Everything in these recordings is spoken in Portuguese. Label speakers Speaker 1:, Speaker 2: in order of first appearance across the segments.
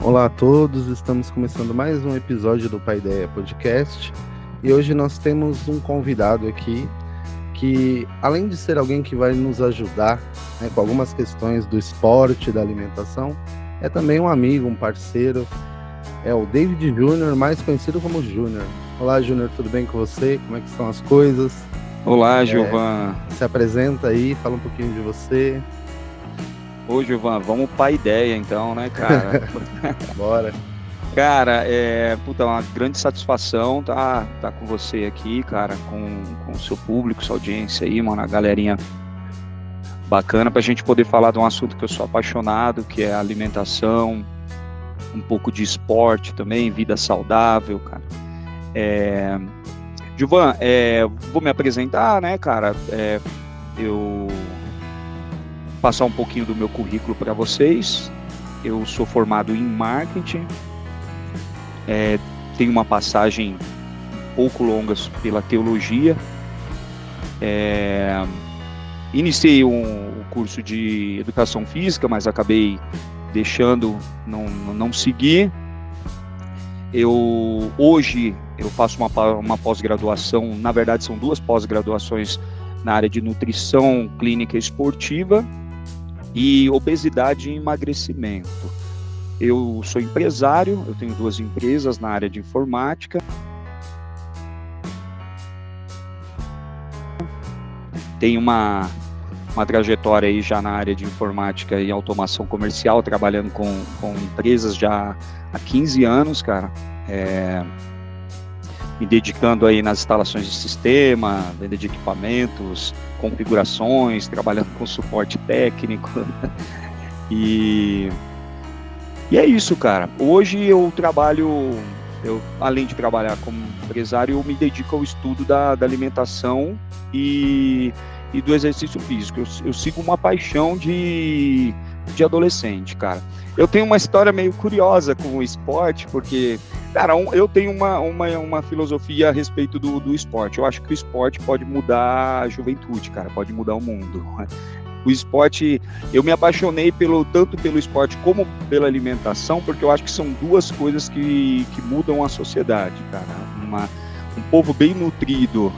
Speaker 1: Olá a todos, estamos começando mais um episódio do Paideia Podcast e hoje nós temos um convidado aqui que, além de ser alguém que vai nos ajudar, né, com algumas questões do esporte e da alimentação, é também um amigo, um parceiro, é o David Júnior, mais conhecido como Júnior. Olá Júnior, tudo bem com você? Como é que estão as coisas?
Speaker 2: Olá, Gilvan.
Speaker 1: Se apresenta aí, fala um pouquinho de você.
Speaker 2: Ô, Gilvan, vamos pra ideia então, né, cara?
Speaker 1: Bora.
Speaker 2: Cara, uma grande satisfação tá com você aqui, cara, com o seu público, sua audiência aí, mano, a galerinha bacana pra gente poder falar de um assunto que eu sou apaixonado, que é alimentação, um pouco de esporte também, vida saudável, cara. Gilvan, vou me apresentar, né, cara? Eu passar um pouquinho do meu currículo para vocês. Eu sou formado em marketing, tenho uma passagem um pouco longa pela teologia, iniciei um curso de educação física, mas acabei deixando, não seguir. Hoje eu faço uma pós-graduação, na verdade são duas pós-graduações na área de nutrição clínica e esportiva e obesidade e emagrecimento. Eu sou empresário, eu tenho 2 empresas na área de informática. Tenho uma trajetória aí já na área de informática e automação comercial, trabalhando com empresas já há 15 anos, cara. Me dedicando aí nas instalações de sistema, venda de equipamentos, configurações, trabalhando com suporte técnico. E é isso, cara. Hoje além de trabalhar como empresário, eu me dedico ao estudo da alimentação e do exercício físico. Eu sigo uma paixão de adolescente, cara. Eu tenho uma história meio curiosa com o esporte, porque, cara, eu tenho uma filosofia a respeito do esporte. Eu acho que o esporte pode mudar a juventude, cara, pode mudar o mundo. O esporte, eu me apaixonei tanto pelo esporte como pela alimentação, porque eu acho que são duas coisas que mudam a sociedade, cara. Um povo bem nutrido,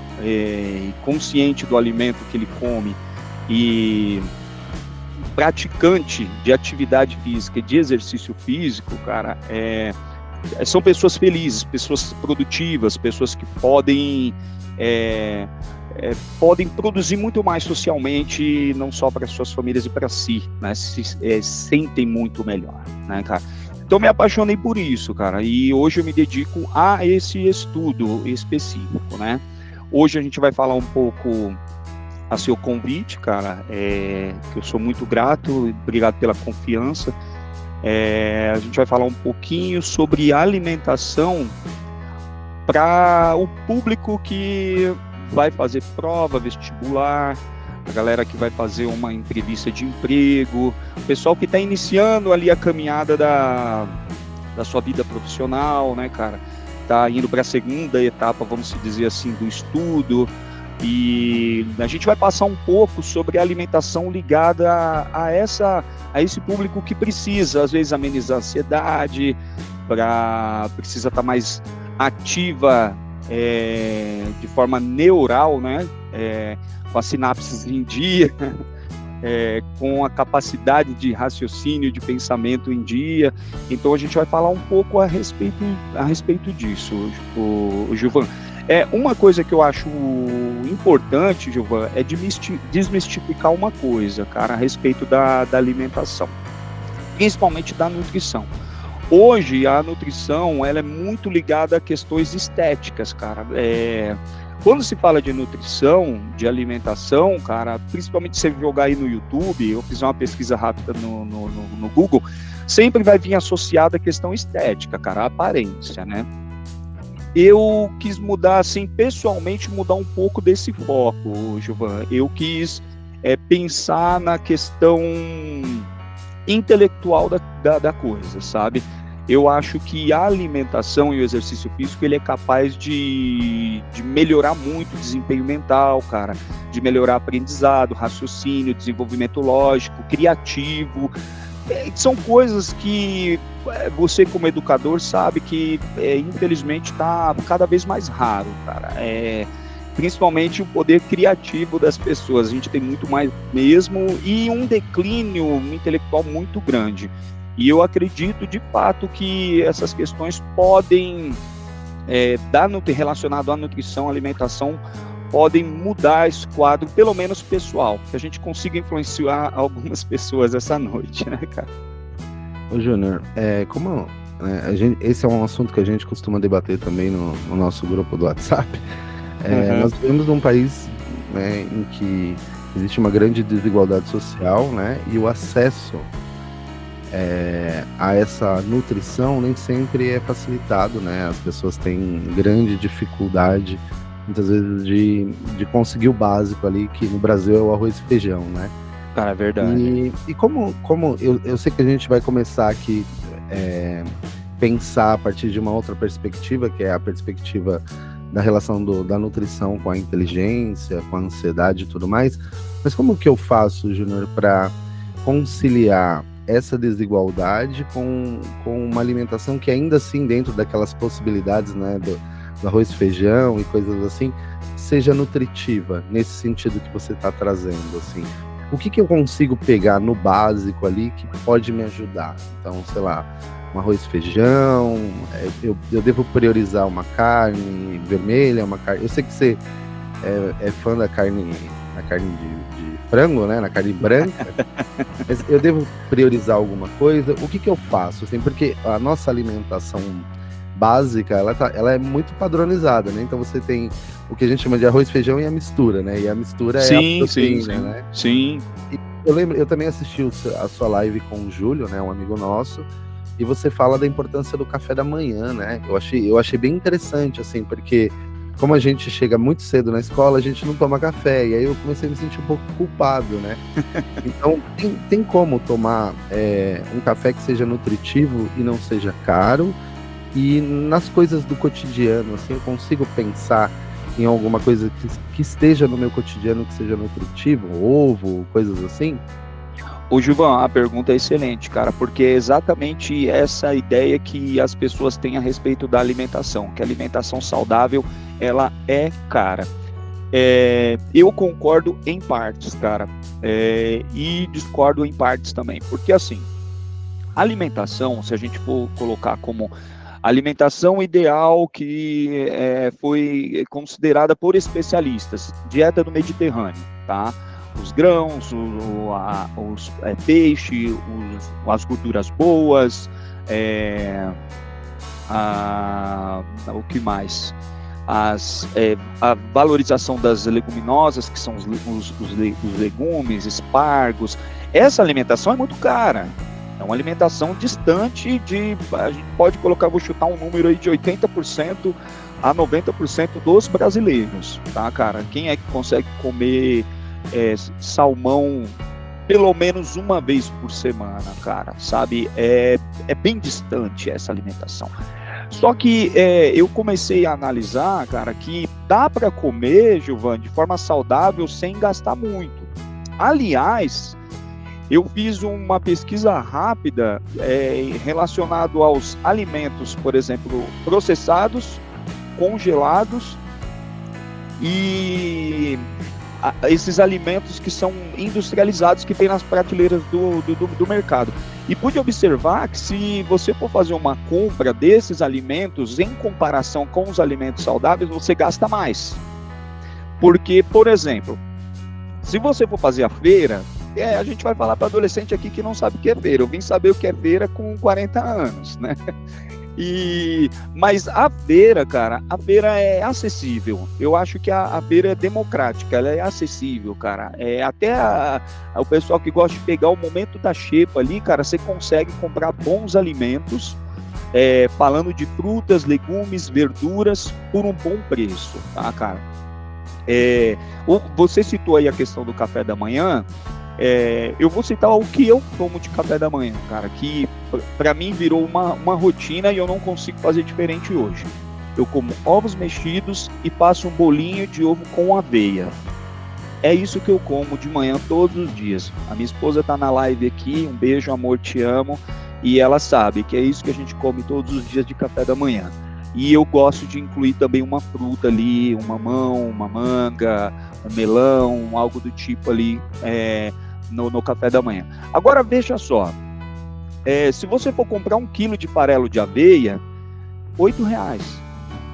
Speaker 2: consciente do alimento que ele come e praticante de atividade física e de exercício físico, cara, são pessoas felizes, pessoas produtivas, pessoas que podem produzir muito mais socialmente, não só para suas famílias e para si, né? Se sentem muito melhor, né, cara? Então me apaixonei por isso, cara, e hoje eu me dedico a esse estudo específico, né? Hoje a gente vai falar um pouco a seu convite, cara, que eu sou muito grato, obrigado pela confiança. A gente vai falar um pouquinho sobre alimentação para o público que vai fazer prova vestibular, a galera que vai fazer uma entrevista de emprego, o pessoal que está iniciando ali a caminhada da sua vida profissional, né, cara? Tá indo para a segunda etapa, vamos dizer assim, do estudo. E a gente vai passar um pouco sobre a alimentação ligada a esse público que precisa, às vezes, amenizar a ansiedade, precisa estar mais ativa de forma neural, né? Com as sinapses em dia, com a capacidade de raciocínio, de pensamento em dia. Então a gente vai falar um pouco a respeito disso, o Gilvan. Uma coisa que eu acho importante, Gilvan, é desmistificar uma coisa, cara, a respeito da alimentação, principalmente da nutrição. Hoje, a nutrição, ela é muito ligada a questões estéticas, cara. Quando se fala de nutrição, de alimentação, cara, principalmente se você jogar aí no YouTube, eu fiz uma pesquisa rápida no Google, sempre vai vir associada a questão estética, cara, a aparência, né? Eu quis mudar, assim, pessoalmente, mudar um pouco desse foco, Gilvan. Eu quis pensar na questão intelectual da coisa, sabe? Eu acho que a alimentação e o exercício físico, ele é capaz de melhorar muito o desempenho mental, cara, de melhorar aprendizado, raciocínio, desenvolvimento lógico, criativo, são coisas que você como educador sabe que infelizmente está cada vez mais raro, cara. Principalmente o poder criativo das pessoas, a gente tem muito mais mesmo, e um declínio intelectual muito grande. E eu acredito de fato que essas questões podem, relacionado à nutrição, alimentação, podem mudar esse quadro, pelo menos pessoal, que a gente consiga influenciar algumas pessoas essa noite, né, cara?
Speaker 1: Ô, Júnior, esse é um assunto que a gente costuma debater também no nosso grupo do WhatsApp. Nós vivemos num país, né, em que existe uma grande desigualdade social, né, e o acesso a essa nutrição nem sempre é facilitado, né? As pessoas têm grande dificuldade, muitas vezes, de conseguir o básico ali, que no Brasil é o arroz e feijão, né?
Speaker 2: Cara, é verdade.
Speaker 1: E como eu sei que a gente vai começar aqui pensar a partir de uma outra perspectiva, que é a perspectiva da relação da nutrição com a inteligência, com a ansiedade e tudo mais, mas como que eu faço, Júnior, para conciliar essa desigualdade com uma alimentação que ainda assim, dentro daquelas possibilidades, né, do arroz e feijão e coisas assim, seja nutritiva, nesse sentido que você está trazendo, assim? O que eu consigo pegar no básico ali que pode me ajudar? Então, sei lá, um arroz e feijão, eu devo priorizar uma carne vermelha, uma carne... Eu sei que você é fã da carne de frango, né, na carne branca, mas eu devo priorizar alguma coisa? O que eu faço? Assim, porque a nossa alimentação básica, ela é muito padronizada, né? Então você tem o que a gente chama de arroz, feijão e a mistura, né? E a mistura é a proteína, né?
Speaker 2: Sim.
Speaker 1: E eu também assisti a sua live com o Júlio, né, um amigo nosso, e você fala da importância do café da manhã, né? Eu achei bem interessante, assim, porque como a gente chega muito cedo na escola, a gente não toma café, e aí eu comecei a me sentir um pouco culpado, né? Então, tem como tomar um café que seja nutritivo e não seja caro, e nas coisas do cotidiano, assim, eu consigo pensar em alguma coisa que esteja no meu cotidiano, que seja nutritivo, ovo, coisas assim?
Speaker 2: Ô, Gilvan, a pergunta é excelente, cara, porque é exatamente essa ideia que as pessoas têm a respeito da alimentação, que a alimentação saudável, ela é cara. Eu concordo em partes, cara, e discordo em partes também, porque assim, a alimentação, se a gente for colocar como alimentação ideal que foi considerada por especialistas, dieta do Mediterrâneo, tá? Os grãos, os peixe, as gorduras boas, o que mais? A valorização das leguminosas, que são os legumes, espargos. Essa alimentação é muito cara. É uma alimentação distante a gente pode colocar, vou chutar um número aí de 80% a 90% dos brasileiros, tá, cara? Quem é que consegue comer salmão pelo menos uma vez por semana, cara, sabe? É bem distante essa alimentação. Só que eu comecei a analisar, cara, que dá para comer, Gilvan, de forma saudável sem gastar muito. Aliás, eu fiz uma pesquisa rápida relacionado aos alimentos, por exemplo, processados, congelados e esses alimentos que são industrializados que tem nas prateleiras do mercado. E pude observar que se você for fazer uma compra desses alimentos em comparação com os alimentos saudáveis, você gasta mais. Porque, por exemplo, se você for fazer a feira, a gente vai falar para adolescente aqui que não sabe o que é feira. Eu vim saber o que é feira com 40 anos, né? Mas a feira, cara, a feira é acessível. Eu acho que a feira é democrática, ela é acessível, cara. Até o pessoal que gosta de pegar o momento da xepa ali, cara, você consegue comprar bons alimentos, falando de frutas, legumes, verduras, por um bom preço, tá, cara? Você citou aí a questão do café da manhã. Eu vou citar o que eu tomo de café da manhã, cara, que para mim virou uma rotina e eu não consigo fazer diferente hoje. Eu como ovos mexidos e passo um bolinho de ovo com aveia. é isso que eu como de manhã todos os dias. A minha esposa está na live aqui, um beijo, amor, te amo, e ela sabe que é isso que a gente come todos os dias de café da manhã. E eu gosto de incluir também uma fruta ali, um mamão, uma manga, um melão, algo do tipo ali no café da manhã. Agora veja só, se você for comprar 1 quilo de farelo de aveia, R$8.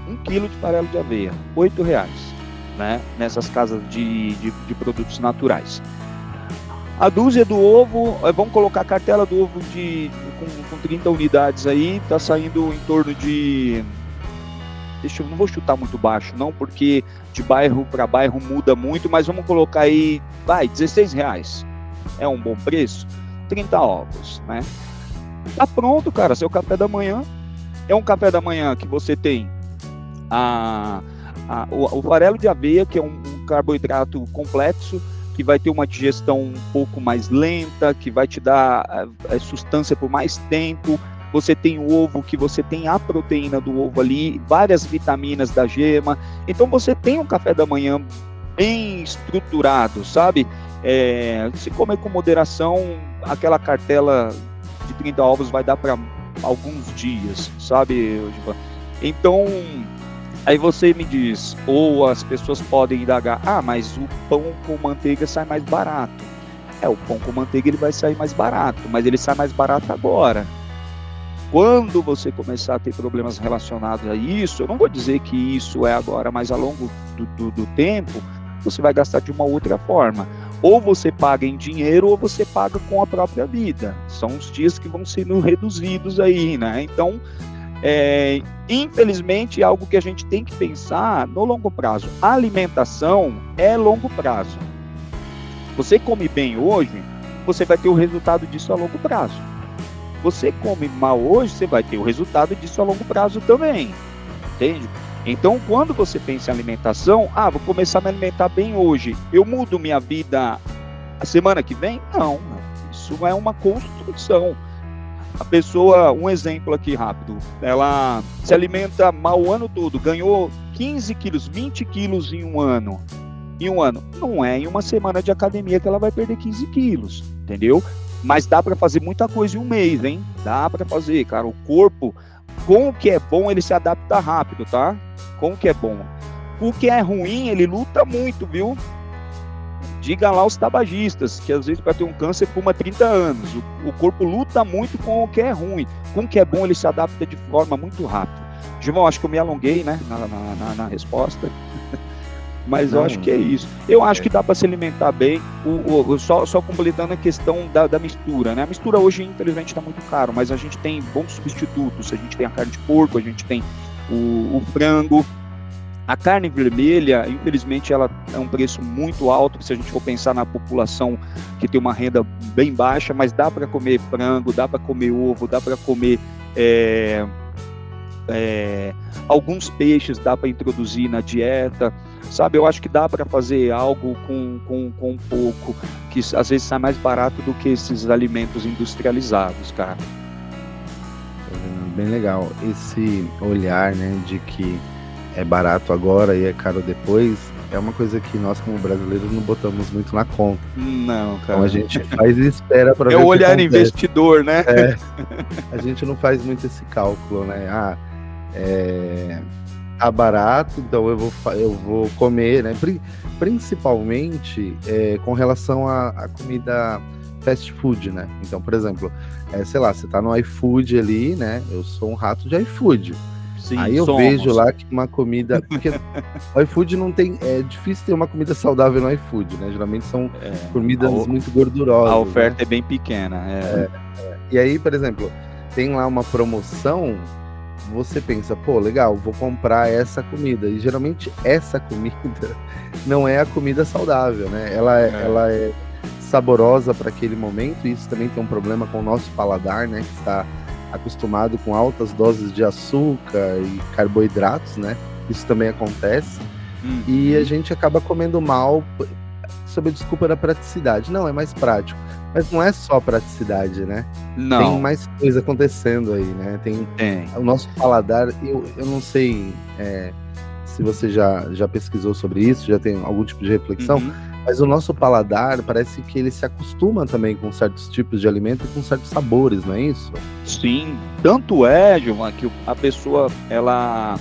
Speaker 2: 1 quilo de farelo de aveia, R$8, né? Nessas casas de produtos naturais. A dúzia do ovo, vamos colocar a cartela do ovo com 30 unidades aí, tá saindo em torno de... não vou chutar muito baixo não, porque de bairro para bairro muda muito, mas vamos colocar aí, R$16. É um bom preço? 30 ovos, né? Tá pronto, cara, seu café da manhã. É um café da manhã que você tem o farelo de aveia, que é um carboidrato complexo, que vai ter uma digestão um pouco mais lenta, que vai te dar sustância por mais tempo. Você tem o ovo, que você tem a proteína do ovo ali, várias vitaminas da gema. Então você tem um café da manhã bem estruturado, sabe? Se comer com moderação, aquela cartela de 30 ovos vai dar para alguns dias, sabe? Então, aí você me diz, ou as pessoas podem indagar, mas o pão com manteiga sai mais barato. O pão com manteiga ele vai sair mais barato, mas ele sai mais barato agora. Quando você começar a ter problemas relacionados a isso, eu não vou dizer que isso é agora, mas ao longo do tempo, você vai gastar de uma outra forma. Ou você paga em dinheiro, ou você paga com a própria vida. São os dias que vão sendo reduzidos aí, né? Então, infelizmente, é algo que a gente tem que pensar no longo prazo. A alimentação é longo prazo. Você come bem hoje, você vai ter o resultado disso a longo prazo. Você come mal hoje, você vai ter o resultado disso a longo prazo também, entende? Então, quando você pensa em alimentação, vou começar a me alimentar bem hoje, eu mudo minha vida a semana que vem? Não, isso é uma construção. A pessoa, um exemplo aqui rápido, ela se alimenta mal o ano todo, ganhou 15 quilos, 20 quilos em um ano. Não é em uma semana de academia que ela vai perder 15 quilos, entendeu? Mas dá para fazer muita coisa em um mês, hein? Dá para fazer, cara. O corpo, com o que é bom, ele se adapta rápido, tá? Com o que é bom. O que é ruim, ele luta muito, viu? Diga lá os tabagistas, que às vezes para ter um câncer fuma 30 anos. O corpo luta muito com o que é ruim. Com o que é bom, ele se adapta de forma muito rápida. Gilmão, acho que eu me alonguei, né? Na resposta. Mas eu acho que é isso. Eu acho que dá para se alimentar bem, só completando a questão da mistura, né? A mistura hoje, infelizmente, está muito caro, mas a gente tem bons substitutos. A gente tem a carne de porco, a gente tem o frango. A carne vermelha, infelizmente, ela é um preço muito alto, se a gente for pensar na população que tem uma renda bem baixa, mas dá para comer frango, dá para comer ovo, dá para comer... alguns peixes dá para introduzir na dieta, sabe? Eu acho que dá para fazer algo com um pouco, que às vezes sai mais barato do que esses alimentos industrializados, cara.
Speaker 1: Bem legal esse olhar, né, de que é barato agora e é caro depois, é uma coisa que nós como brasileiros não botamos muito na conta.
Speaker 2: Não, cara.
Speaker 1: Então a gente faz e espera para ver
Speaker 2: o olhar investidor, né?
Speaker 1: A gente não faz muito esse cálculo, né? Tá barato, então eu vou comer, né? Principalmente com relação à comida fast food, né? Então, por exemplo, sei lá, você tá no iFood ali, né? Eu sou um rato de iFood. Sim, aí eu vejo lá que uma comida... Porque o iFood não tem... É difícil ter uma comida saudável no iFood, né? Geralmente são comidas muito gordurosas.
Speaker 2: A oferta, né?
Speaker 1: É
Speaker 2: bem pequena.
Speaker 1: E aí, por exemplo, tem lá uma promoção, você pensa, legal, vou comprar essa comida. E geralmente essa comida não é a comida saudável, né? Ela é saborosa para aquele momento, e isso também tem um problema com o nosso paladar, né? Que está acostumado com altas doses de açúcar e carboidratos, né? Isso também acontece. E a gente acaba comendo mal sob a desculpa da praticidade. Não, é mais prático. Mas não é só praticidade, né?
Speaker 2: Não.
Speaker 1: Tem mais coisa acontecendo aí, né? Tem. O nosso paladar, eu não sei se você já pesquisou sobre isso, já tem algum tipo de reflexão, Mas o nosso paladar parece que ele se acostuma também com certos tipos de alimento e com certos sabores, não é isso?
Speaker 2: Sim, tanto é, Gilvan, que a pessoa, ela,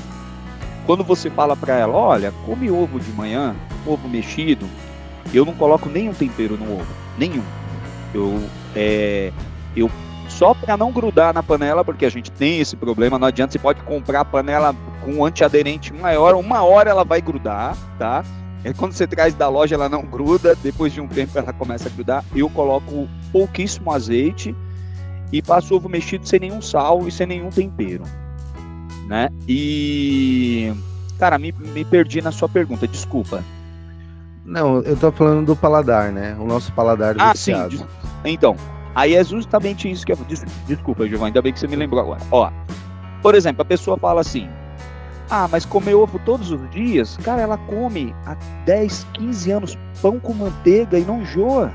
Speaker 2: quando você fala para ela, olha, come ovo de manhã, ovo mexido, eu não coloco nenhum tempero no ovo, nenhum. Eu só para não grudar na panela, porque a gente tem esse problema, não adianta, você pode comprar a panela com um antiaderente maior, uma hora ela vai grudar, tá? Quando você traz da loja ela não gruda, depois de um tempo ela começa a grudar. Eu coloco pouquíssimo azeite e passo ovo mexido sem nenhum sal e sem nenhum tempero, né? E, cara, me perdi na sua pergunta, desculpa.
Speaker 1: Não, eu tô falando do paladar, né? O nosso paladar viciado.
Speaker 2: Sim, então, aí é justamente isso que eu... Desculpa, Giovanni, ainda bem que você me lembrou agora. Ó, por exemplo, a pessoa fala assim, mas comer ovo todos os dias? Cara, ela come há 10, 15 anos pão com manteiga e não enjoa.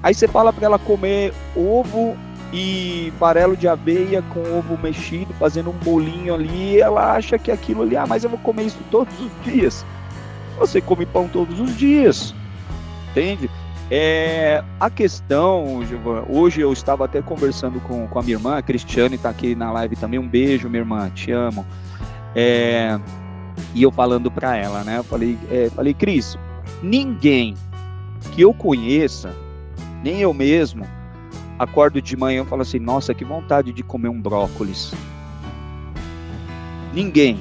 Speaker 2: Aí você fala para ela comer ovo e farelo de aveia com ovo mexido, fazendo um bolinho ali, ela acha que aquilo ali, mas eu vou comer isso todos os dias. Você come pão todos os dias, entende? A questão, Giovana, hoje eu estava até conversando com a minha irmã, a Cristiane está aqui na live também, um beijo, minha irmã, te amo. E eu falando para ela, né, eu falei, Cris, ninguém que eu conheça, nem eu mesmo, acordo de manhã e falo assim, nossa, que vontade de comer um brócolis. Ninguém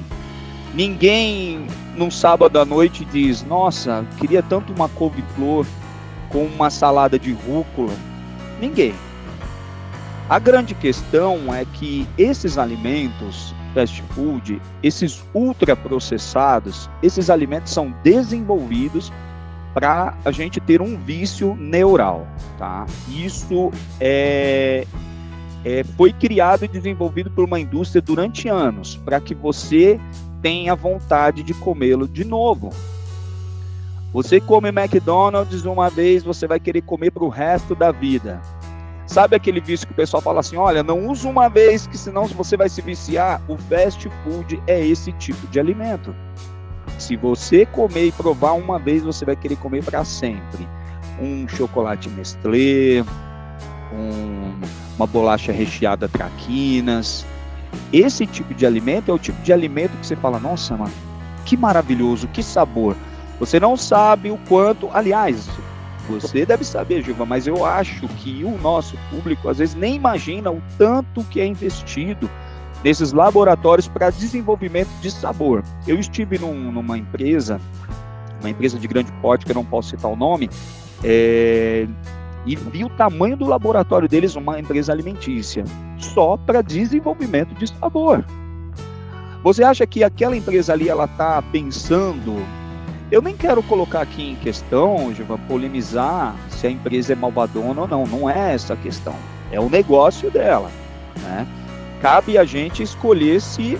Speaker 2: num sábado à noite diz, nossa, queria tanto uma couve-flor com uma salada de rúcula. Ninguém. A grande questão é que esses alimentos fast food, esses ultraprocessados, esses alimentos são desenvolvidos para a gente ter um vício neural, tá? Isso foi criado e desenvolvido por uma indústria durante anos, para que você tenha vontade de comê-lo de novo. Você come McDonald's uma vez, você vai querer comer para o resto da vida. Sabe aquele vício que o pessoal fala assim, olha, não usa uma vez, que senão você vai se viciar? O fast food é esse tipo de alimento. Se você comer e provar uma vez, você vai querer comer para sempre. Um chocolate Nestlé, uma bolacha recheada traquinas. Esse tipo de alimento é o tipo de alimento que você fala, nossa, mano, que maravilhoso, que sabor. Você não sabe o quanto, aliás, você deve saber, Gilva, mas eu acho que o nosso público às vezes nem imagina o tanto que é investido nesses laboratórios para desenvolvimento de sabor. Eu estive numa empresa de grande porte, que eu não posso citar o nome, e vi o tamanho do laboratório deles, uma empresa alimentícia, só para desenvolvimento de sabor. Você acha que aquela empresa ali, ela está pensando... Eu nem quero colocar aqui em questão, Giva, polemizar se a empresa é malvadona ou não. Não é essa a questão. É o negócio dela, né? Cabe a gente escolher se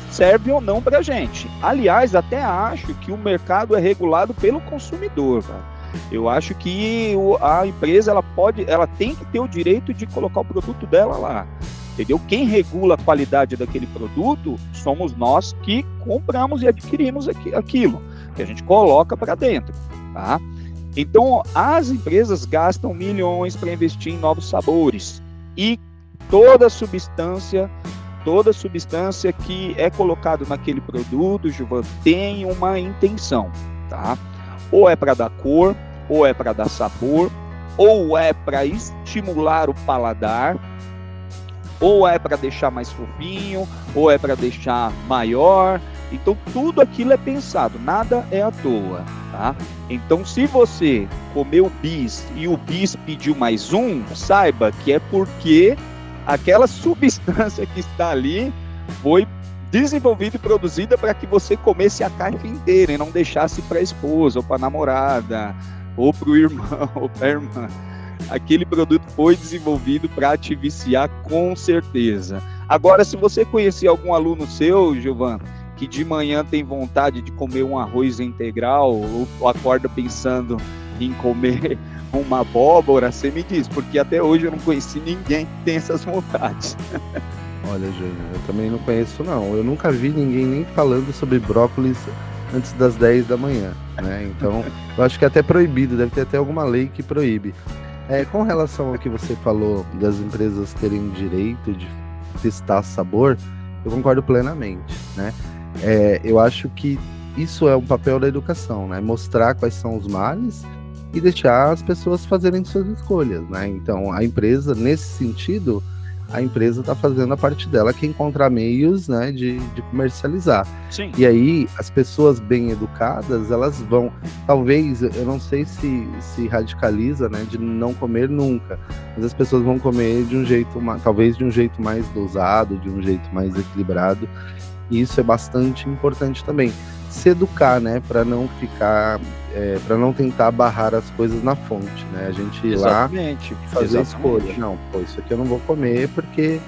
Speaker 2: serve ou não para a gente. Aliás, até acho que o mercado é regulado pelo consumidor, cara. Eu acho que a empresa ela tem que ter o direito de colocar o produto dela lá. Entendeu? Quem regula a qualidade daquele produto somos nós que compramos e adquirimos aquilo que a gente coloca para dentro, tá? Então, as empresas gastam milhões para investir em novos sabores e toda substância que é colocado naquele produto, Gilvan, tem uma intenção, tá? Ou é para dar cor, ou é para dar sabor, ou é para estimular o paladar, ou é para deixar mais fofinho, ou é para deixar maior. Então, tudo aquilo é pensado, nada é à toa, tá? Então, se você comeu bis e o bis pediu mais um, saiba que é porque aquela substância que está ali foi desenvolvida e produzida para que você comesse a caixa inteira e não deixasse para a esposa, ou para a namorada, ou para o irmão, ou para a irmã. Aquele produto foi desenvolvido para te viciar, com certeza. Agora, se você conhecer algum aluno seu, Gilvan, que de manhã tem vontade de comer um arroz integral ou acorda pensando em comer uma abóbora, você me diz, porque até hoje eu não conheci ninguém que tem essas vontades.
Speaker 1: Olha, Júnior, eu também não conheço não. Eu nunca vi ninguém nem falando sobre brócolis antes das 10 da manhã, né? Então, eu acho que é até proibido, deve ter até alguma lei que proíbe. Com relação ao que você falou das empresas terem direito de testar sabor, eu concordo plenamente, né? Eu acho que isso é um papel da educação, né? Mostrar quais são os males e deixar as pessoas fazerem suas escolhas, né? Então, a empresa, nesse sentido, a empresa está fazendo a parte dela, que é encontrar meios, né, de comercializar.
Speaker 2: Sim.
Speaker 1: E aí, as pessoas bem educadas, elas vão, talvez, eu não sei se radicaliza, né, de não comer nunca, mas as pessoas vão comer de um jeito, talvez de um jeito mais dosado, de um jeito mais equilibrado, e isso é bastante importante também. Se educar, né, para não ficar, para não tentar barrar as coisas na fonte, né, a gente ir
Speaker 2: Exatamente.
Speaker 1: lá fazer a escolha. Não, pô, isso aqui eu não vou comer porque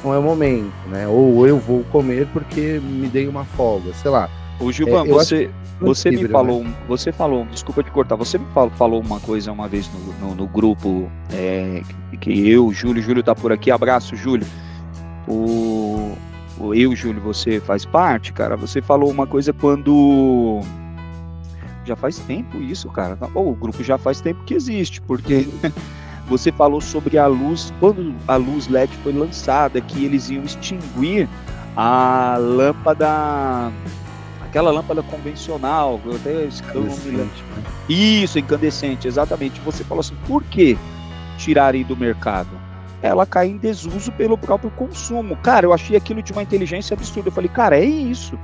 Speaker 1: não é o momento, né, ou eu vou comer porque me dei uma folga, sei lá.
Speaker 2: Ô Gilvan, você me falou, né? Você falou, desculpa te cortar, você me falou uma coisa uma vez no grupo, que eu, Júlio tá por aqui, abraço, Júlio. Eu, Júlio, você faz parte, cara, você falou uma coisa quando... Já faz tempo isso, cara. O grupo já faz tempo que existe, porque você falou sobre a luz, quando a luz LED foi lançada, que eles iam extinguir a lâmpada, aquela lâmpada convencional, eu até eu não me lembro. Isso, incandescente, exatamente. Você falou assim, por que tirarem do mercado? Ela cai em desuso pelo próprio consumo. Cara, eu achei aquilo de uma inteligência absurda. Eu falei, cara, é isso.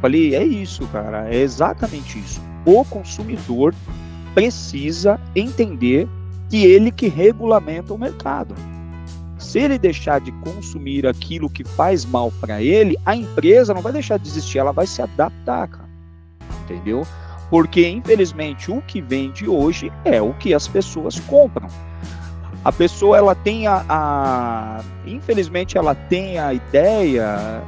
Speaker 2: Falei, é isso, cara, é exatamente isso. O consumidor precisa entender que ele que regulamenta o mercado. Se ele deixar de consumir aquilo que faz mal para ele, a empresa não vai deixar de existir, ela vai se adaptar, cara. Entendeu? Porque, infelizmente, o que vende hoje é o que as pessoas compram. A pessoa, ela tem infelizmente, ela tem a ideia,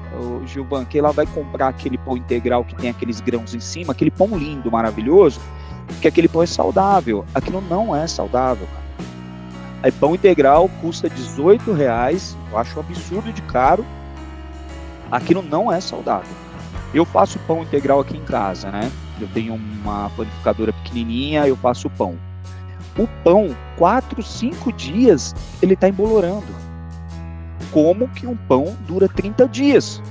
Speaker 2: Gilvan, que ela vai comprar aquele pão integral que tem aqueles grãos em cima, aquele pão lindo, maravilhoso, que aquele pão é saudável. Aquilo não é saudável, cara. Aí, pão integral custa R$18, eu acho um absurdo de caro. Aquilo não é saudável. Eu faço pão integral aqui em casa, né? Eu tenho uma panificadora pequenininha, eu faço pão. O pão, 4, 5 dias, ele está embolorando. Como que um pão dura 30 dias?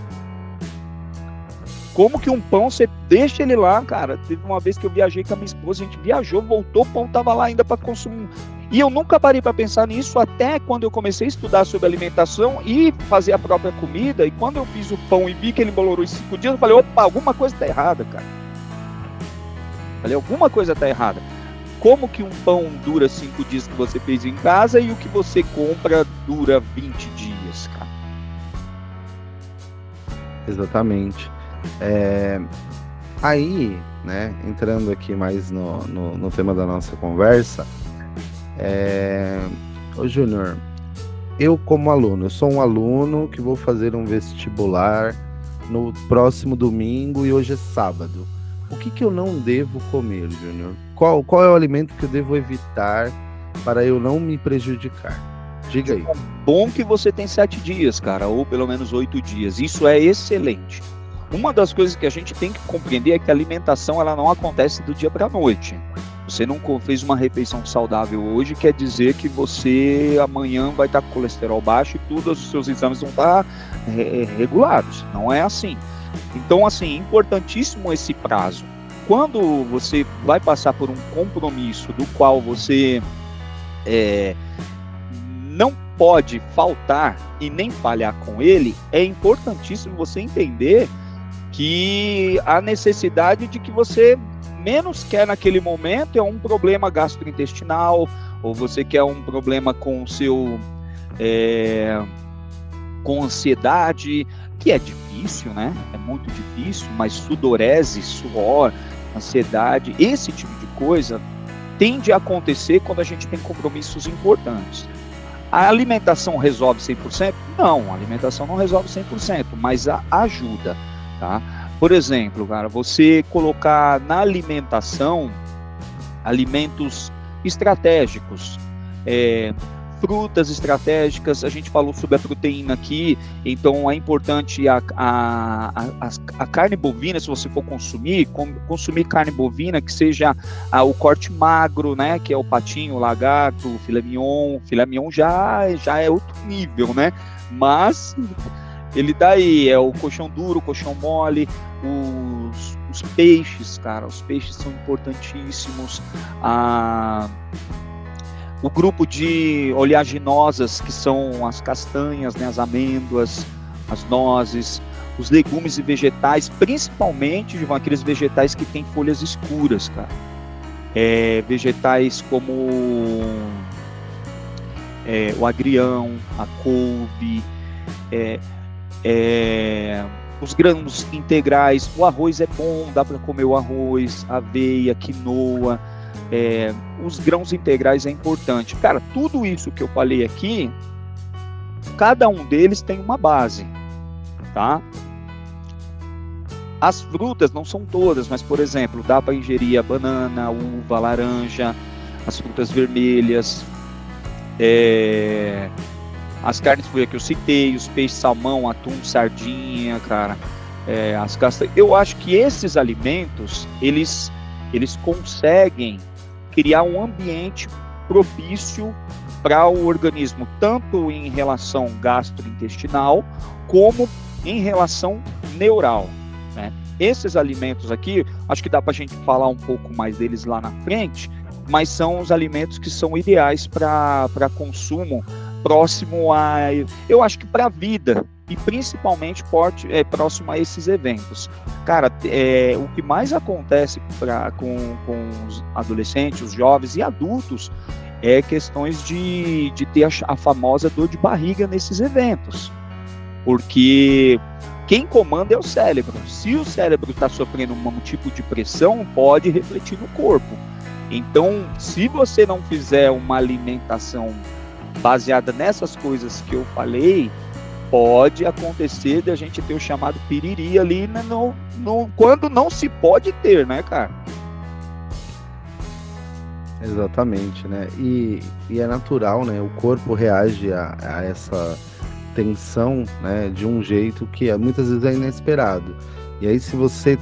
Speaker 2: Como que um pão, você deixa ele lá, cara? Teve uma vez que eu viajei com a minha esposa, a gente viajou, voltou, o pão estava lá ainda para consumir. E eu nunca parei para pensar nisso até quando eu comecei a estudar sobre alimentação e fazer a própria comida. E quando eu fiz o pão e vi que ele embolorou em 5 dias, eu falei, opa, alguma coisa está errada, cara. Falei, alguma coisa está errada. Como que um pão dura 5 dias que você fez em casa e o que você compra dura 20 dias, cara? Exatamente.
Speaker 1: Aí, né, entrando aqui mais no tema da nossa conversa, ô Júnior, eu como aluno, eu sou um aluno que vou fazer um vestibular no próximo domingo e hoje é sábado. O que eu não devo comer, Júnior? Qual é o alimento que eu devo evitar para eu não me prejudicar? Diga aí.
Speaker 2: Bom que você tem 7 dias, cara, ou pelo menos 8 dias. Isso é excelente. Uma das coisas que a gente tem que compreender é que a alimentação ela não acontece do dia para a noite. Você não fez uma refeição saudável hoje, quer dizer que você amanhã vai estar com colesterol baixo e todos os seus exames vão estar regulados. Não é assim. Então, assim, importantíssimo esse prazo. Quando você vai passar por um compromisso do qual você não pode faltar e nem falhar com ele, é importantíssimo você entender que a necessidade de que você menos quer naquele momento é um problema gastrointestinal, ou você quer um problema com o seu com ansiedade, que é difícil, né? É muito difícil, mas sudorese, suor, ansiedade, esse tipo de coisa tende a acontecer quando a gente tem compromissos importantes. A alimentação resolve 100%? Não, a alimentação não resolve 100%, mas ajuda, tá? Por exemplo, cara, você colocar na alimentação alimentos estratégicos, frutas estratégicas, a gente falou sobre a proteína aqui, então é importante a carne bovina, se você for consumir carne bovina que seja o corte magro, né, que é o patinho, o lagarto, o filé mignon já é outro nível, né, mas ele daí é o coxão duro, o coxão mole, os peixes, cara, os peixes são importantíssimos, o grupo de oleaginosas, que são as castanhas, né, as amêndoas, as nozes, os legumes e vegetais, principalmente, aqueles vegetais que têm folhas escuras, cara. Vegetais como o agrião, a couve, os grãos integrais, o arroz é bom, dá para comer o arroz, aveia, quinoa, os grãos integrais é importante. Cara, tudo isso que eu falei aqui, cada um deles tem uma base, tá? As frutas não são todas, mas, por exemplo, dá para ingerir a banana, a uva, a laranja, as frutas vermelhas, as carnes que eu citei, os peixes, salmão, atum, sardinha, cara, as castanhas. Eu acho que esses alimentos, eles conseguem criar um ambiente propício para o organismo, tanto em relação gastrointestinal, como em relação neural, né? Esses alimentos aqui, acho que dá para a gente falar um pouco mais deles lá na frente, mas são os alimentos que são ideais para consumo próximo eu acho que para a vida, e principalmente próximo a esses eventos. Cara, o que mais acontece com os adolescentes, os jovens e adultos é questões de ter a famosa dor de barriga nesses eventos, porque quem comanda é o cérebro. Se o cérebro está sofrendo um tipo de pressão, pode refletir no corpo. Então, se você não fizer uma alimentação baseada nessas coisas que eu falei, pode acontecer de a gente ter o chamado piriri ali, né, quando não se pode ter, né, cara?
Speaker 1: Exatamente, né? E é natural, né? O corpo reage a essa tensão, né, de um jeito que muitas vezes é inesperado. E aí, se você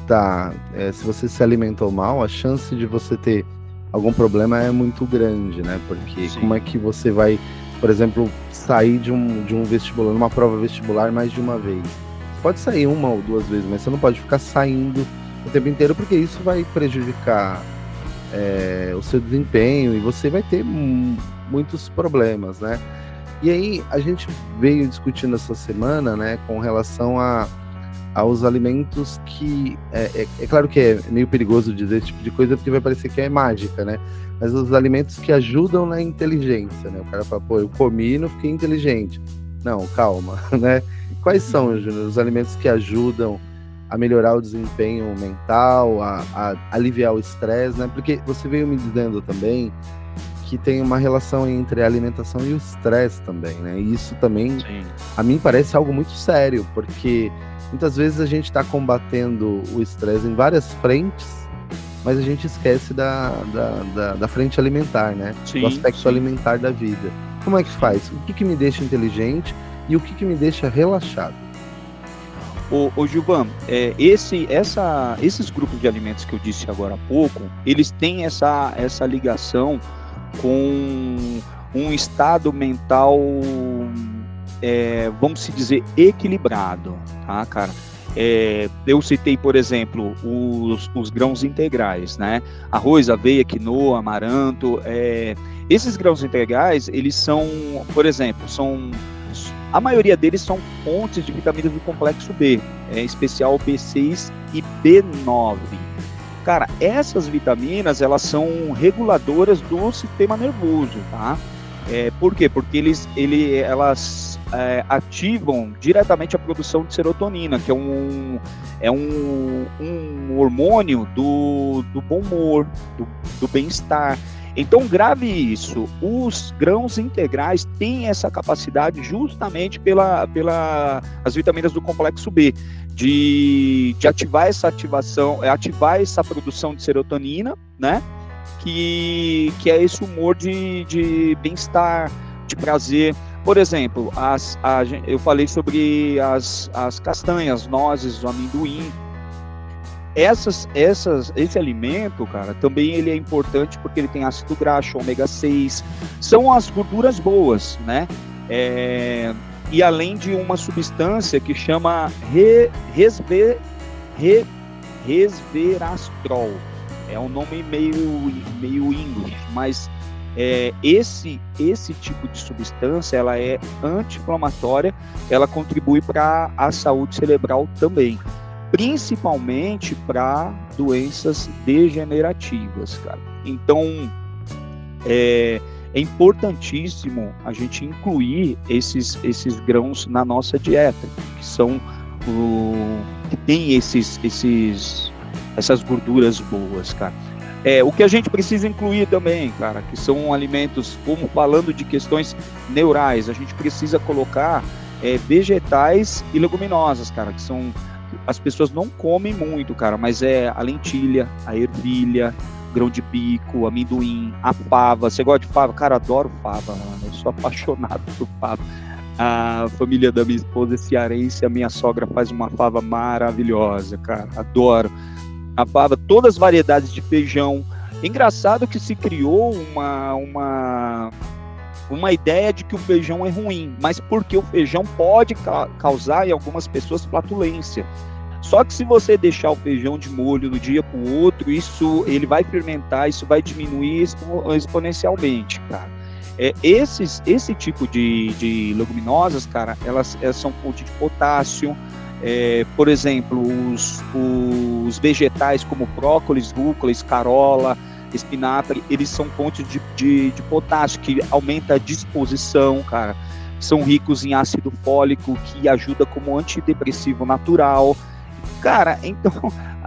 Speaker 1: se alimentou mal, a chance de você ter algum problema é muito grande, né? Porque Sim. Como é que você vai, por exemplo, sair de um vestibular, numa prova vestibular mais de uma vez? Pode sair uma ou duas vezes, mas você não pode ficar saindo o tempo inteiro, porque isso vai prejudicar o seu desempenho e você vai ter muitos problemas, né? E aí a gente veio discutindo essa semana, né, com relação aos alimentos que... É claro que é meio perigoso dizer esse tipo de coisa, porque vai parecer que é mágica, né? Mas os alimentos que ajudam na inteligência, né? O cara fala, pô, eu comi e não fiquei inteligente. Não, calma, né? Quais são, Júnior, os alimentos que ajudam a melhorar o desempenho mental, a aliviar o estresse, né? Porque você veio me dizendo também que tem uma relação entre a alimentação e o estresse também, né? E isso também, Sim. A mim parece algo muito sério, porque muitas vezes a gente está combatendo o estresse em várias frentes, mas a gente esquece da frente alimentar, né? Sim, do aspecto alimentar da vida. Como é que faz? O que me deixa inteligente e o que me deixa relaxado?
Speaker 2: Ô Gilvan, esses grupos de alimentos que eu disse agora há pouco, eles têm essa ligação com um estado mental, vamos se dizer, equilibrado, tá, cara? Eu citei, por exemplo, os grãos integrais, né? Arroz, aveia, quinoa, amaranto. Esses grãos integrais, eles são, por exemplo, a maioria deles são fontes de vitaminas do complexo B, em especial B6 e B9. Cara, essas vitaminas, elas são reguladoras do sistema nervoso, tá? Por quê? Porque elas ativam diretamente a produção de serotonina, que é um hormônio do bom humor, do bem-estar. Então, grave isso, os grãos integrais têm essa capacidade justamente as vitaminas do complexo B, de ativar essa produção de serotonina, né? Que é esse humor de bem-estar, de prazer. Por exemplo, eu falei sobre as castanhas, nozes, o amendoim. Esse alimento, cara, também ele é importante porque ele tem ácido graxo, ômega 6, são as gorduras boas, né? E além de uma substância que chama resveratrol, é um nome meio inglês, mas esse tipo de substância, ela é anti-inflamatória, ela contribui para a saúde cerebral também, principalmente para doenças degenerativas, cara. Então, é importantíssimo a gente incluir esses grãos na nossa dieta, que são que tem essas gorduras boas, cara. O que a gente precisa incluir também, cara, que são alimentos, como falando de questões neurais, a gente precisa colocar vegetais e leguminosas, cara, que são, as pessoas não comem muito, cara, mas a lentilha, a ervilha, grão de bico, amendoim, a fava. Você gosta de fava? Cara, adoro fava, mano. Eu sou apaixonado por fava. A família da minha esposa é cearense, a minha sogra faz uma fava maravilhosa, cara, adoro. A fava, todas as variedades de feijão. Engraçado que se criou uma ideia de que o feijão é ruim, mas porque o feijão pode causar em algumas pessoas flatulência. Só que se você deixar o feijão de molho do dia para o outro, ele vai fermentar, isso vai diminuir exponencialmente, cara. Esse tipo de leguminosas, cara, elas são fonte de potássio. Por exemplo, os vegetais como brócolis, rúcula, escarola, espinafre, eles são fontes de potássio, que aumenta a disposição, cara. São ricos em ácido fólico, que ajuda como antidepressivo natural. Cara, então,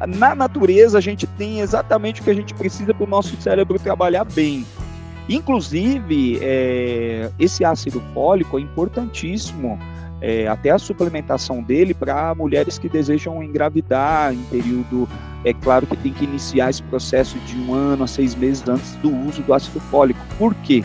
Speaker 2: na natureza a gente tem exatamente o que a gente precisa para o nosso cérebro trabalhar bem. Inclusive, esse ácido fólico é importantíssimo, até a suplementação dele para mulheres que desejam engravidar em período. É claro que tem que iniciar esse processo de 1 ano a 6 meses antes do uso do ácido fólico. Por quê?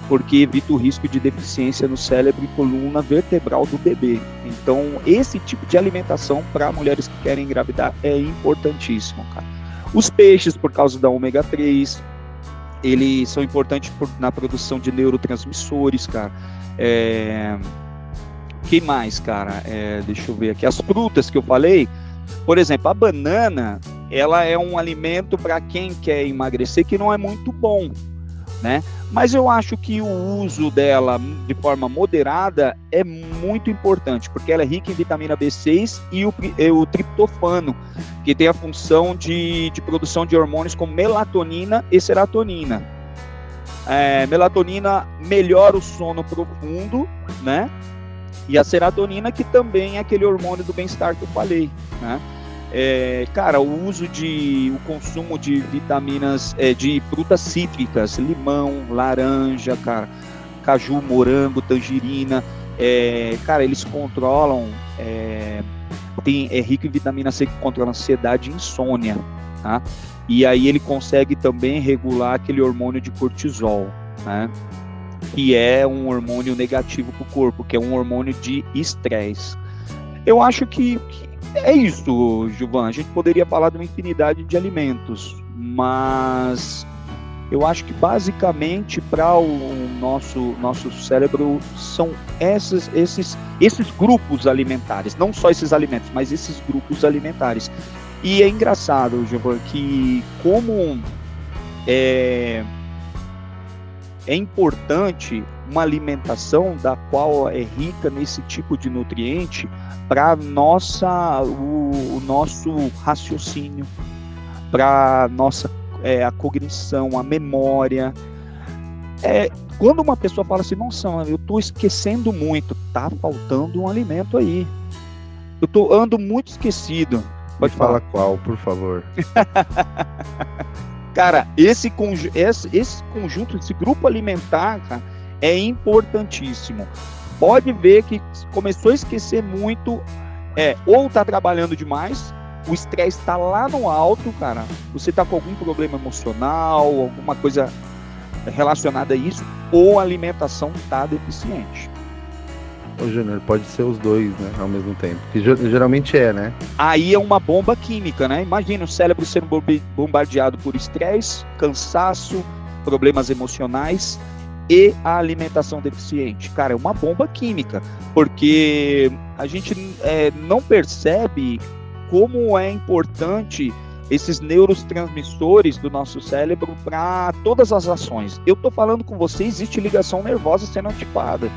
Speaker 2: Porque evita o risco de deficiência no cérebro e coluna vertebral do bebê. Então, esse tipo de alimentação para mulheres que querem engravidar é importantíssimo, cara. Os peixes, por causa da ômega 3, eles são importantes na produção de neurotransmissores, cara. Que mais, cara? Deixa eu ver aqui. As frutas que eu falei, por exemplo, a banana, ela é um alimento para quem quer emagrecer que não é muito bom, né? Mas eu acho que o uso dela de forma moderada é muito importante, porque ela é rica em vitamina B6 e o triptofano, que tem a função de produção de hormônios como melatonina e serotonina. Melatonina melhora o sono profundo, né? E a serotonina, que também é aquele hormônio do bem-estar que eu falei, né? Cara, o consumo de vitaminas, de frutas cítricas, limão, laranja, cara, caju, morango, tangerina, cara, eles controlam, é rico em vitamina C, que controla ansiedade e insônia, tá? E aí ele consegue também regular aquele hormônio de cortisol, né? Que é um hormônio negativo para o corpo, que é um hormônio de estresse. Eu acho que é isso, Gilvan. A gente poderia falar de uma infinidade de alimentos, mas eu acho que basicamente para o nosso cérebro são esses grupos alimentares, não só esses alimentos, mas esses grupos alimentares. E é engraçado, Gilvan, que como é importante uma alimentação da qual é rica nesse tipo de nutriente para o nosso raciocínio, para a cognição, a memória. Quando uma pessoa fala assim, nossa, eu estou esquecendo muito, tá faltando um alimento aí. Eu ando muito esquecido.
Speaker 1: Pode falar qual, por favor.
Speaker 2: Cara, esse conjunto, esse grupo alimentar, cara, é importantíssimo. Pode ver que começou a esquecer muito, ou tá trabalhando demais, o estresse está lá no alto, cara. Você tá com algum problema emocional, alguma coisa relacionada a isso, ou a alimentação está deficiente.
Speaker 1: Ô, Júnior, pode ser os dois, né, ao mesmo tempo. Que geralmente é, né?
Speaker 2: Aí é uma bomba química, né? Imagina o cérebro sendo bombardeado por estresse, cansaço, problemas emocionais e a alimentação deficiente. Cara, é uma bomba química, porque a gente não percebe como é importante esses neurotransmissores do nosso cérebro para todas as ações. Eu estou falando com você, existe ligação nervosa sendo ativada.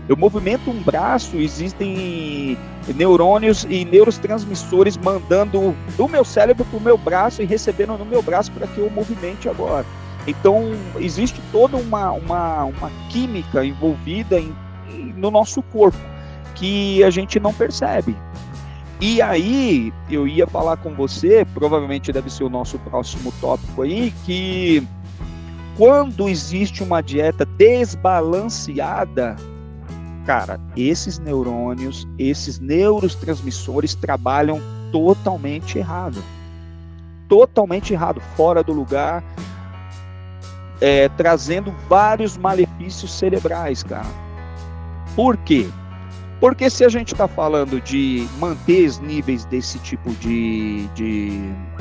Speaker 2: Eu movimento um braço, existem neurônios e neurotransmissores mandando do meu cérebro para o meu braço e recebendo no meu braço para que eu movimente agora. Então, existe toda uma química envolvida no nosso corpo que a gente não percebe. E aí, eu ia falar com você, provavelmente deve ser o nosso próximo tópico aí, que quando existe uma dieta desbalanceada, cara, esses neurônios, esses neurotransmissores trabalham totalmente errado, fora do lugar, trazendo vários malefícios cerebrais, cara. Por quê? Porque se a gente está falando de manter os níveis desse tipo de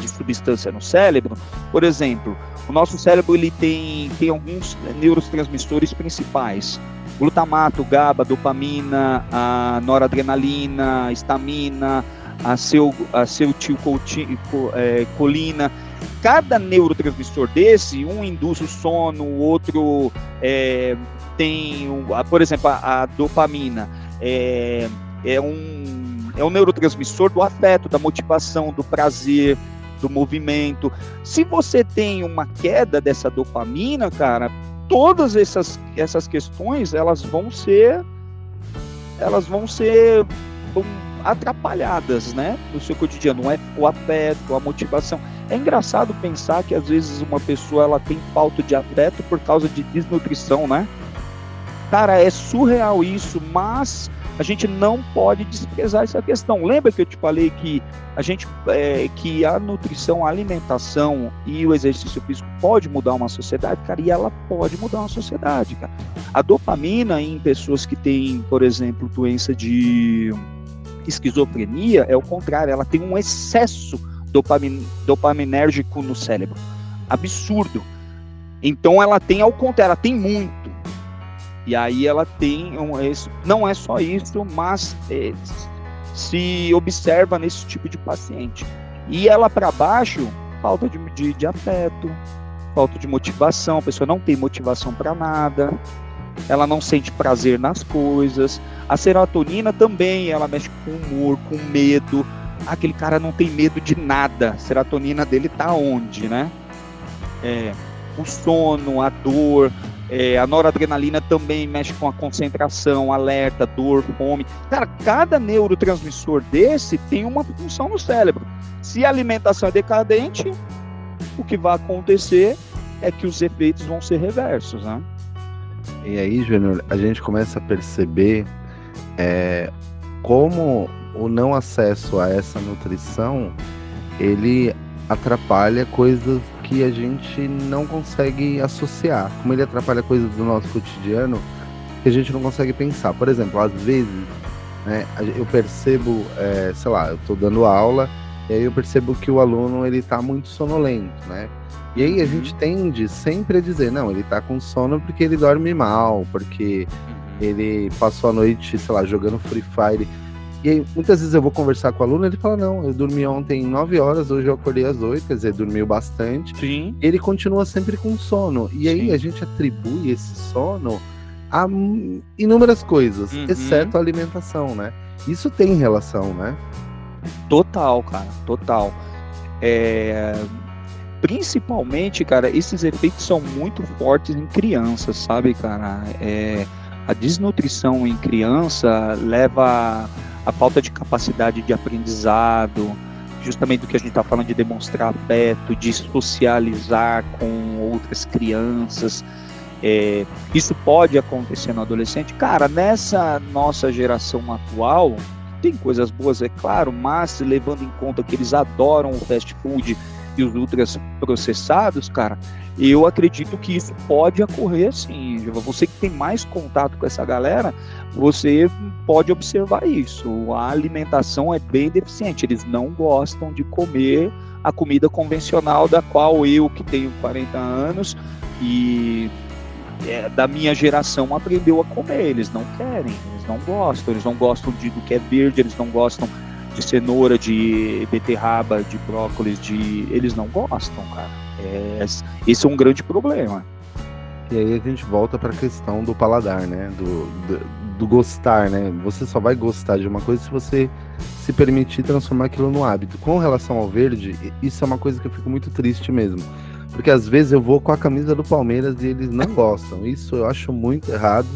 Speaker 2: substância no cérebro, por exemplo, o nosso cérebro ele tem alguns neurotransmissores principais: glutamato, GABA, dopamina, a noradrenalina, a histamina, a acetilcolina. Cada neurotransmissor desse, um induz o sono, o outro tem, por exemplo, a dopamina é um neurotransmissor do afeto, da motivação, do prazer, do movimento. Se você tem uma queda dessa dopamina, cara, todas essas questões elas vão ser atrapalhadas, né, no seu cotidiano. Não é o afeto, a motivação. É engraçado pensar que às vezes uma pessoa ela tem falta de afeto por causa de desnutrição, né? Cara, é surreal isso, mas a gente não pode desprezar essa questão. Lembra que eu te falei que que a nutrição, a alimentação e o exercício físico pode mudar uma sociedade? Cara, e ela pode mudar uma sociedade, cara. A dopamina em pessoas que têm, por exemplo, doença de esquizofrenia é o contrário, ela tem um excesso dopaminérgico no cérebro, absurdo. Então ela tem ao contrário, ela tem muito. E aí ela tem, não é só isso, mas se observa nesse tipo de paciente. E ela para baixo, falta de afeto, falta de motivação, a pessoa não tem motivação para nada, ela não sente prazer nas coisas. A serotonina também, ela mexe com o humor, com medo. Aquele cara não tem medo de nada, a serotonina dele tá onde, né? O sono, a dor, a noradrenalina também mexe com a concentração, alerta, dor, fome. Cara, cada neurotransmissor desse tem uma função no cérebro. Se a alimentação é decadente, o que vai acontecer é que os efeitos vão ser reversos, né?
Speaker 1: E aí, Júnior, a gente começa a perceber como o não acesso a essa nutrição, ele atrapalha coisas que a gente não consegue associar. Como ele atrapalha coisas do nosso cotidiano que a gente não consegue pensar. Por exemplo, às vezes, né, eu percebo, sei lá, eu estou dando aula e aí eu percebo que o aluno ele está muito sonolento, né? E aí a gente tende sempre a dizer, não, ele tá com sono porque ele dorme mal, porque ele passou a noite, sei lá, jogando Free Fire. E aí, muitas vezes eu vou conversar com o aluno, ele fala, não, eu dormi ontem 9 horas, hoje eu acordei às 8, quer dizer, dormiu bastante.
Speaker 2: Sim.
Speaker 1: Ele continua sempre com sono. E aí
Speaker 2: Sim.
Speaker 1: a gente atribui esse sono a inúmeras coisas, exceto a alimentação, né? Isso tem relação, né? Total,
Speaker 2: cara, total. Principalmente, cara, esses efeitos são muito fortes em crianças, sabe, cara? A desnutrição em criança leva a falta de capacidade de aprendizado, justamente do que a gente está falando de demonstrar afeto, de socializar com outras crianças. Isso pode acontecer no adolescente. Cara, nessa nossa geração atual, tem coisas boas, é claro, mas levando em conta que eles adoram o fast food, e os ultraprocessados, cara, eu acredito que isso pode ocorrer sim. Você que tem mais contato com essa galera, você pode observar isso. A alimentação é bem deficiente, eles não gostam de comer a comida convencional, da qual eu, que tenho 40 anos e da minha geração, aprendeu a comer. Eles não querem, eles não gostam do que é verde, eles não gostam de cenoura, de beterraba, de brócolis, eles não gostam, cara. Esse é um grande problema.
Speaker 1: E aí a gente volta para a questão do paladar, né? Do gostar, né? Você só vai gostar de uma coisa se você se permitir transformar aquilo no hábito. Com relação ao verde, isso é uma coisa que eu fico muito triste mesmo. Porque às vezes eu vou com a camisa do Palmeiras e eles não gostam. Isso eu acho muito errado,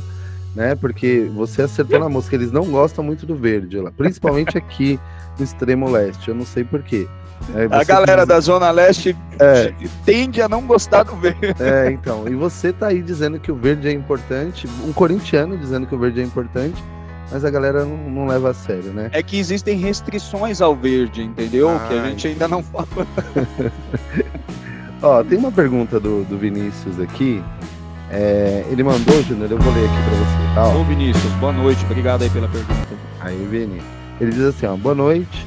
Speaker 1: né? Porque você acertou na mosca, eles não gostam muito do verde, principalmente aqui no extremo leste. Eu não sei porquê.
Speaker 2: A galera da Zona Leste tende a não gostar do verde.
Speaker 1: Então. E você tá aí dizendo que o verde é importante, um corintiano dizendo que o verde é importante, mas a galera não leva a sério, né?
Speaker 2: É que existem restrições ao verde, entendeu? Que a gente ainda não fala.
Speaker 1: Ó, tem uma pergunta do Vinícius aqui. Ele mandou, Júnior, eu vou ler aqui pra você, tá?
Speaker 2: Ô Vinícius, boa noite, obrigado aí pela pergunta.
Speaker 1: Aí, Vini, ele diz assim, ó, boa noite.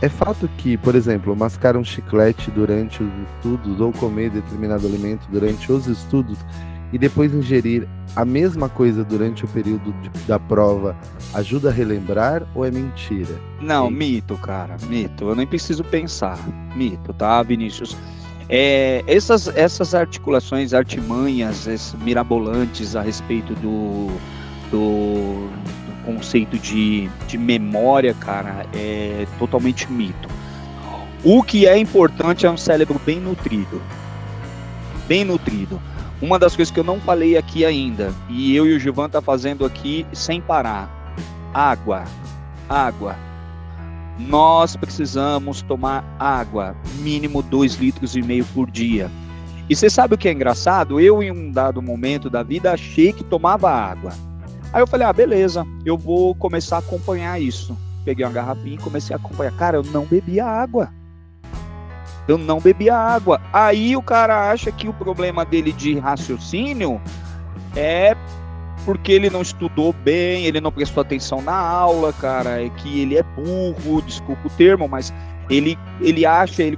Speaker 1: É fato que, por exemplo, mascar um chiclete durante os estudos ou comer determinado alimento durante os estudos e depois ingerir a mesma coisa durante o período da prova ajuda a relembrar ou é mentira?
Speaker 2: Não, mito, cara, mito. Eu nem preciso pensar. Mito, tá, Vinícius? Essas articulações, artimanhas, mirabolantes a respeito do conceito de memória, cara, é totalmente mito. O que é importante é um cérebro bem nutrido. Bem nutrido. Uma das coisas que eu não falei aqui ainda, e eu e o Gilvan tá fazendo aqui sem parar. Água. Nós precisamos tomar água, mínimo 2,5 litros por dia. E você sabe o que é engraçado? Eu, em um dado momento da vida, achei que tomava água. Aí eu falei, beleza, eu vou começar a acompanhar isso. Peguei uma garrafinha e comecei a acompanhar. Cara, eu não bebia água. Aí o cara acha que o problema dele de raciocínio é porque ele não estudou bem, ele não prestou atenção na aula, cara, é que ele é burro, desculpa o termo, mas ele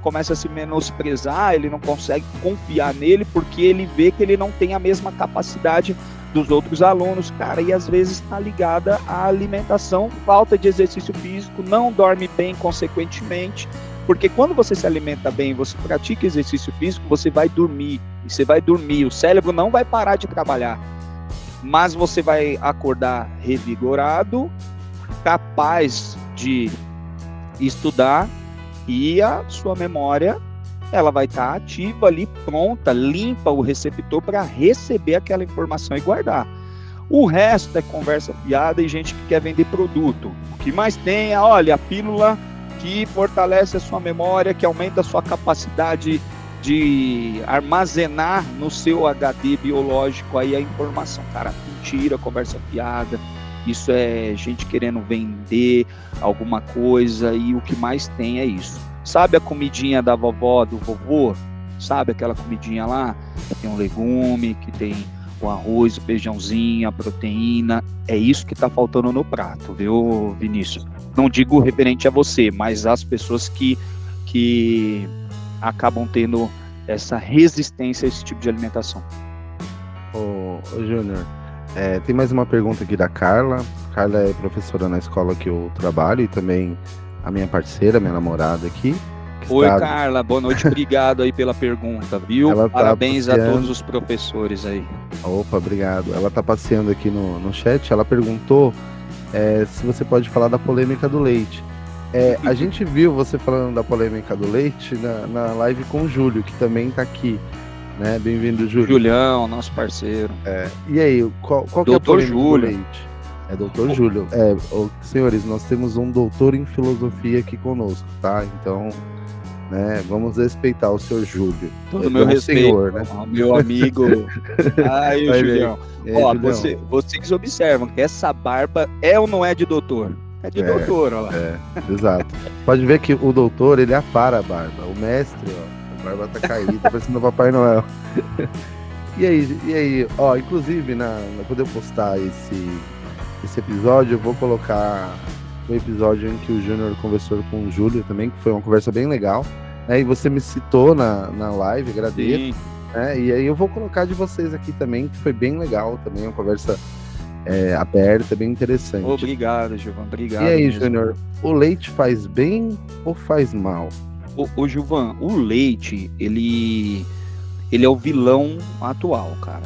Speaker 2: começa a se menosprezar, ele não consegue confiar nele porque ele vê que ele não tem a mesma capacidade dos outros alunos, cara, e às vezes está ligada à alimentação, falta de exercício físico, não dorme bem consequentemente, porque quando você se alimenta bem, você pratica exercício físico, você vai dormir, o cérebro não vai parar de trabalhar, mas você vai acordar revigorado, capaz de estudar, e a sua memória ela vai estar ativa ali, pronta, limpa o receptor para receber aquela informação e guardar. O resto é conversa fiada e gente que quer vender produto. O que mais tem é, olha, a pílula que fortalece a sua memória, que aumenta a sua capacidade de armazenar no seu HD biológico aí a informação. Cara, mentira, conversa fiada. Isso é gente querendo vender alguma coisa e o que mais tem é isso. Sabe a comidinha da vovó, do vovô? Sabe aquela comidinha lá? Que tem um legume, que tem o arroz, o feijãozinho, a proteína. É isso que está faltando no prato, viu, Vinícius? Não digo referente a você, mas as pessoas que acabam tendo essa resistência a esse tipo de alimentação.
Speaker 1: Ô Júnior, tem mais uma pergunta aqui da Carla. Carla é professora na escola que eu trabalho e também a minha parceira, minha namorada aqui.
Speaker 2: Oi, Carla, boa noite, obrigado aí pela pergunta, viu? Parabéns a todos os professores aí.
Speaker 1: Opa, obrigado. Ela tá passeando aqui no chat, ela perguntou se você pode falar da polêmica do leite. A gente viu você falando da polêmica do leite na live com o Júlio, que também tá aqui, né? Bem-vindo, Júlio.
Speaker 2: Julião, nosso parceiro.
Speaker 1: E aí, qual que é a polêmica do leite? Doutor Júlio. Senhores, nós temos um doutor em filosofia aqui conosco, tá? Então, né, vamos respeitar o senhor Júlio.
Speaker 2: Todo meu respeito, senhor, né? Meu amigo. Aí, o Julião. Ó, vocês observam que essa barba é ou não é de doutor? É de doutor, ó lá.
Speaker 1: Exato. Pode ver que o doutor, ele apara a barba. O mestre, ó, barba tá caída, tá parecendo o Papai Noel. E aí, ó, inclusive, quando eu postar esse episódio, eu vou colocar o episódio em que o Júnior conversou com o Júlio também, que foi uma conversa bem legal, né? E você me citou na live, agradeço. Né? E aí eu vou colocar de vocês aqui também, que foi bem legal também, uma conversa aberta, bem interessante.
Speaker 2: Obrigado, Gilvan, obrigado.
Speaker 1: E aí, Júnior, o leite faz bem ou faz mal?
Speaker 2: Ô Gilvan, o leite, ele é o vilão atual, cara.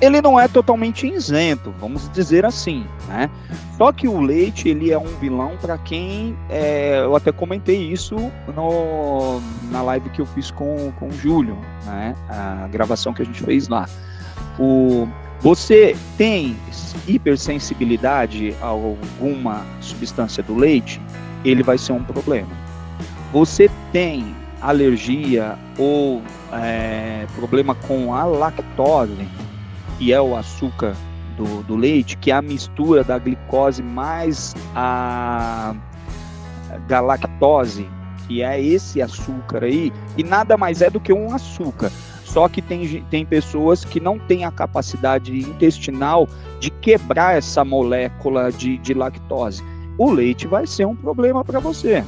Speaker 2: Ele não é totalmente isento, vamos dizer assim, né? Só que o leite, ele é um vilão para quem... eu até comentei isso na live que eu fiz com o Júlio, né? A gravação que a gente fez lá. Você tem hipersensibilidade a alguma substância do leite, ele vai ser um problema. Você tem alergia ou problema com a lactose, que é o açúcar do leite, que é a mistura da glicose mais a galactose, que é esse açúcar aí, e nada mais é do que um açúcar. Só que tem pessoas que não têm a capacidade intestinal de quebrar essa molécula de lactose. O leite vai ser um problema para você.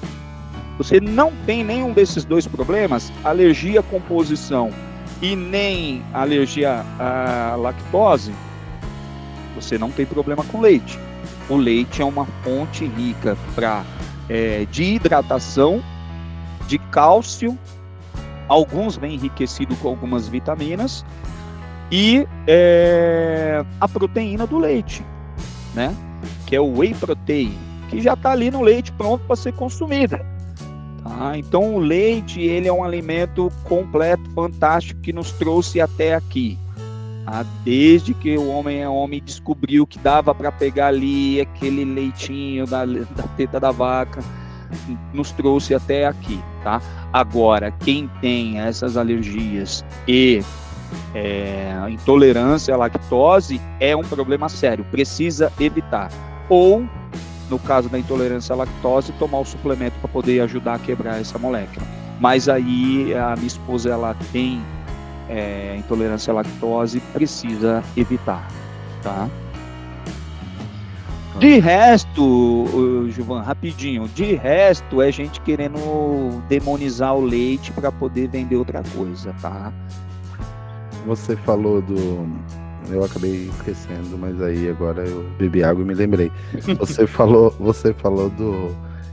Speaker 2: Você não tem nenhum desses dois problemas, alergia à composição e nem alergia à lactose, você não tem problema com leite. O leite é uma fonte rica de hidratação, de cálcio, alguns vêm enriquecido com algumas vitaminas, e a proteína do leite, né? Que é o whey protein, que já está ali no leite pronto para ser consumida. Tá? Então o leite, ele é um alimento completo, fantástico, que nos trouxe até aqui. Tá? Desde que o homem descobriu que dava para pegar ali aquele leitinho da teta da vaca, nos trouxe até aqui, tá? Agora, quem tem essas alergias e intolerância à lactose é um problema sério, precisa evitar. Ou, no caso da intolerância à lactose, tomar o suplemento para poder ajudar a quebrar essa molécula. Mas aí a minha esposa, ela tem intolerância à lactose, precisa evitar, tá? De resto, Gilvan, rapidinho, de resto é gente querendo demonizar o leite para poder vender outra coisa, tá?
Speaker 1: Você falou eu acabei esquecendo, mas aí agora eu bebi água e me lembrei. Você falou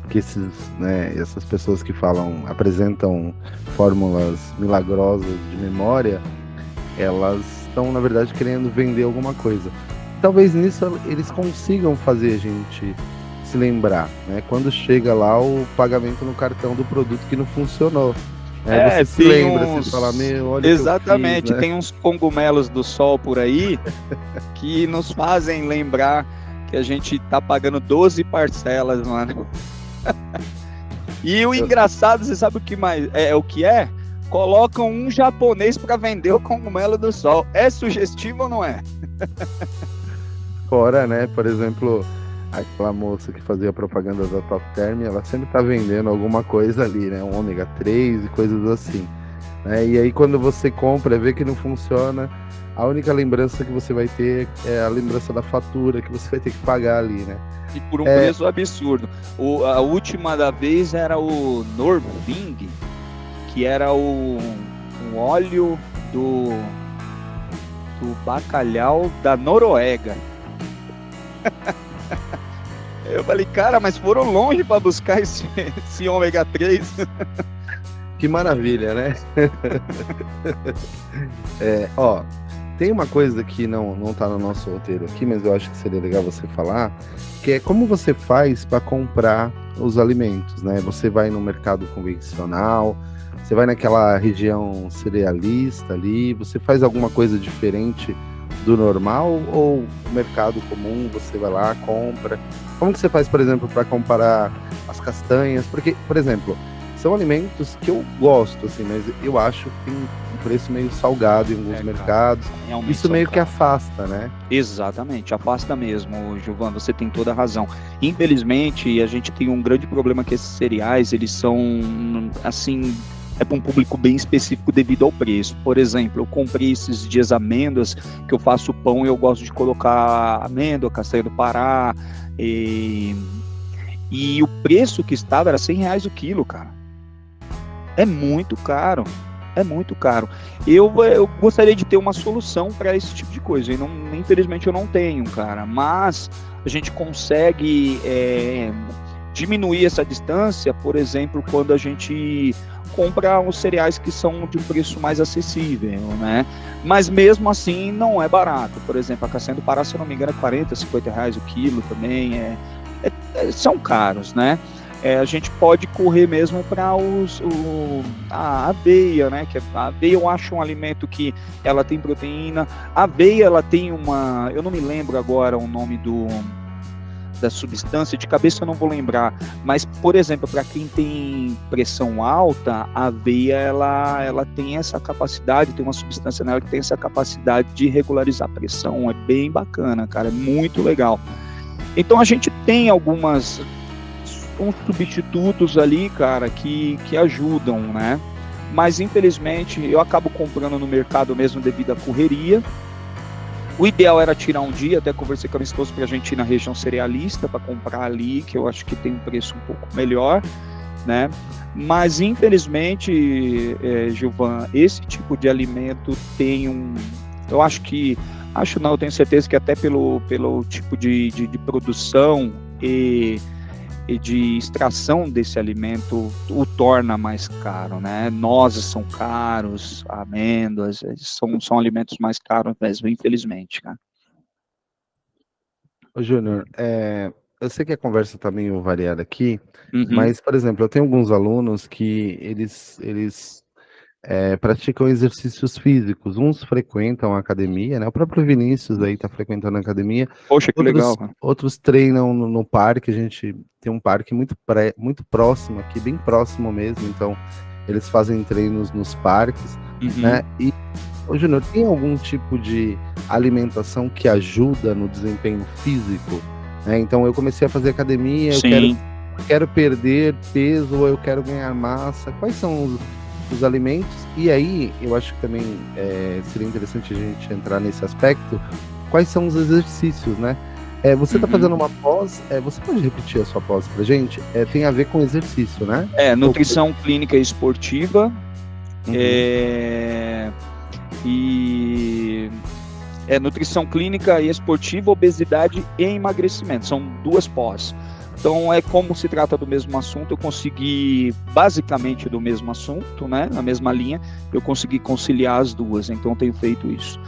Speaker 1: que essas pessoas que apresentam fórmulas milagrosas de memória, elas estão, na verdade, querendo vender alguma coisa. Talvez nisso eles consigam fazer a gente se lembrar, né? Quando chega lá o pagamento no cartão do produto que não funcionou. Você se lembra, você fala, olha.
Speaker 2: Exatamente,
Speaker 1: que eu fiz, né?
Speaker 2: Tem uns cogumelos do sol por aí que nos fazem lembrar que a gente tá pagando 12 parcelas, mano. E o engraçado, você sabe o que mais o que é? Colocam um japonês para vender o cogumelo do sol. É sugestivo ou não é?
Speaker 1: Fora, né? Por exemplo, aquela moça que fazia propaganda da Top Term, ela sempre tá vendendo alguma coisa ali, né? Um ômega 3 e coisas assim. Né? E aí quando você compra, vê que não funciona, a única lembrança que você vai ter é a lembrança da fatura que você vai ter que pagar ali, né?
Speaker 2: E por um preço absurdo. A última da vez era o Norving, que era o óleo do bacalhau da Noruega. Eu falei, cara, mas foram longe para buscar esse ômega 3.
Speaker 1: Que maravilha, né? Tem uma coisa que não tá no nosso roteiro aqui, mas eu acho que seria legal você falar, que é como você faz para comprar os alimentos, né? Você vai no mercado convencional, você vai naquela região cerealista ali, você faz alguma coisa diferente do normal, ou o mercado comum, você vai lá, compra? Como que você faz, por exemplo, para comparar as castanhas? Porque, por exemplo, são alimentos que eu gosto, assim, mas eu acho que tem preço meio salgado em alguns mercados. Isso meio que afasta, né?
Speaker 2: Exatamente, afasta mesmo, Gilvan, você tem toda a razão. Infelizmente, a gente tem um grande problema que esses cereais, eles são, assim, é para um público bem específico devido ao preço. Por exemplo, eu comprei esses dias amêndoas, que eu faço pão e eu gosto de colocar amêndoa, castanha do Pará, e o preço que estava era R$100 o quilo, cara. É muito caro. É muito caro. Eu gostaria de ter uma solução para esse tipo de coisa. E infelizmente eu não tenho, cara. Mas a gente consegue diminuir essa distância, por exemplo, quando a gente compra os cereais que são de um preço mais acessível, né? Mas mesmo assim não é barato. Por exemplo, a castanha do Pará, se eu não me engano, é R$40, R$50 o quilo também. São caros, né? A gente pode correr mesmo para a aveia, né? Que a aveia eu acho um alimento que ela tem proteína. A aveia, ela tem eu não me lembro agora o nome da substância, de cabeça eu não vou lembrar, mas, por exemplo, para quem tem pressão alta, a aveia, ela tem essa capacidade, tem uma substância nela que tem essa capacidade de regularizar a pressão. É bem bacana, cara, é muito legal. Então a gente tem uns substitutos ali, cara, que ajudam, né? Mas infelizmente eu acabo comprando no mercado mesmo devido à correria. O ideal era tirar um dia, até conversei com a minha esposa pra gente ir na região cerealista para comprar ali, que eu acho que tem um preço um pouco melhor, né? Mas infelizmente, Gilvan, esse tipo de alimento tem eu tenho certeza que até pelo tipo de produção e de extração desse alimento o torna mais caro, né? Nozes são caros, amêndoas, são alimentos mais caros mesmo, infelizmente, cara.
Speaker 1: Ô, Júnior, eu sei que a conversa está meio variada aqui, mas, por exemplo, eu tenho alguns alunos que eles praticam exercícios físicos. Uns frequentam a academia, né? O próprio Vinícius aí está frequentando a academia.
Speaker 2: Poxa, que legal.
Speaker 1: Outros treinam no parque. A gente tem um parque muito próximo aqui, bem próximo mesmo. Então, eles fazem treinos nos parques, né? E, ô, Júnior, tem algum tipo de alimentação que ajuda no desempenho físico? Né? Então, eu comecei a fazer academia, eu quero perder peso ou eu quero ganhar massa. Quais são os alimentos? E aí, eu acho que também seria interessante a gente entrar nesse aspecto. Quais são os exercícios, né? Você está fazendo uma pós, você pode repetir a sua pós pra gente? Tem a ver com exercício, né?
Speaker 2: Nutrição clínica e esportiva, nutrição clínica e esportiva, obesidade e emagrecimento, são 2 pós. Então, como se trata do mesmo assunto, eu consegui, basicamente do mesmo assunto, né, na mesma linha, eu consegui conciliar as duas, então eu tenho feito isso.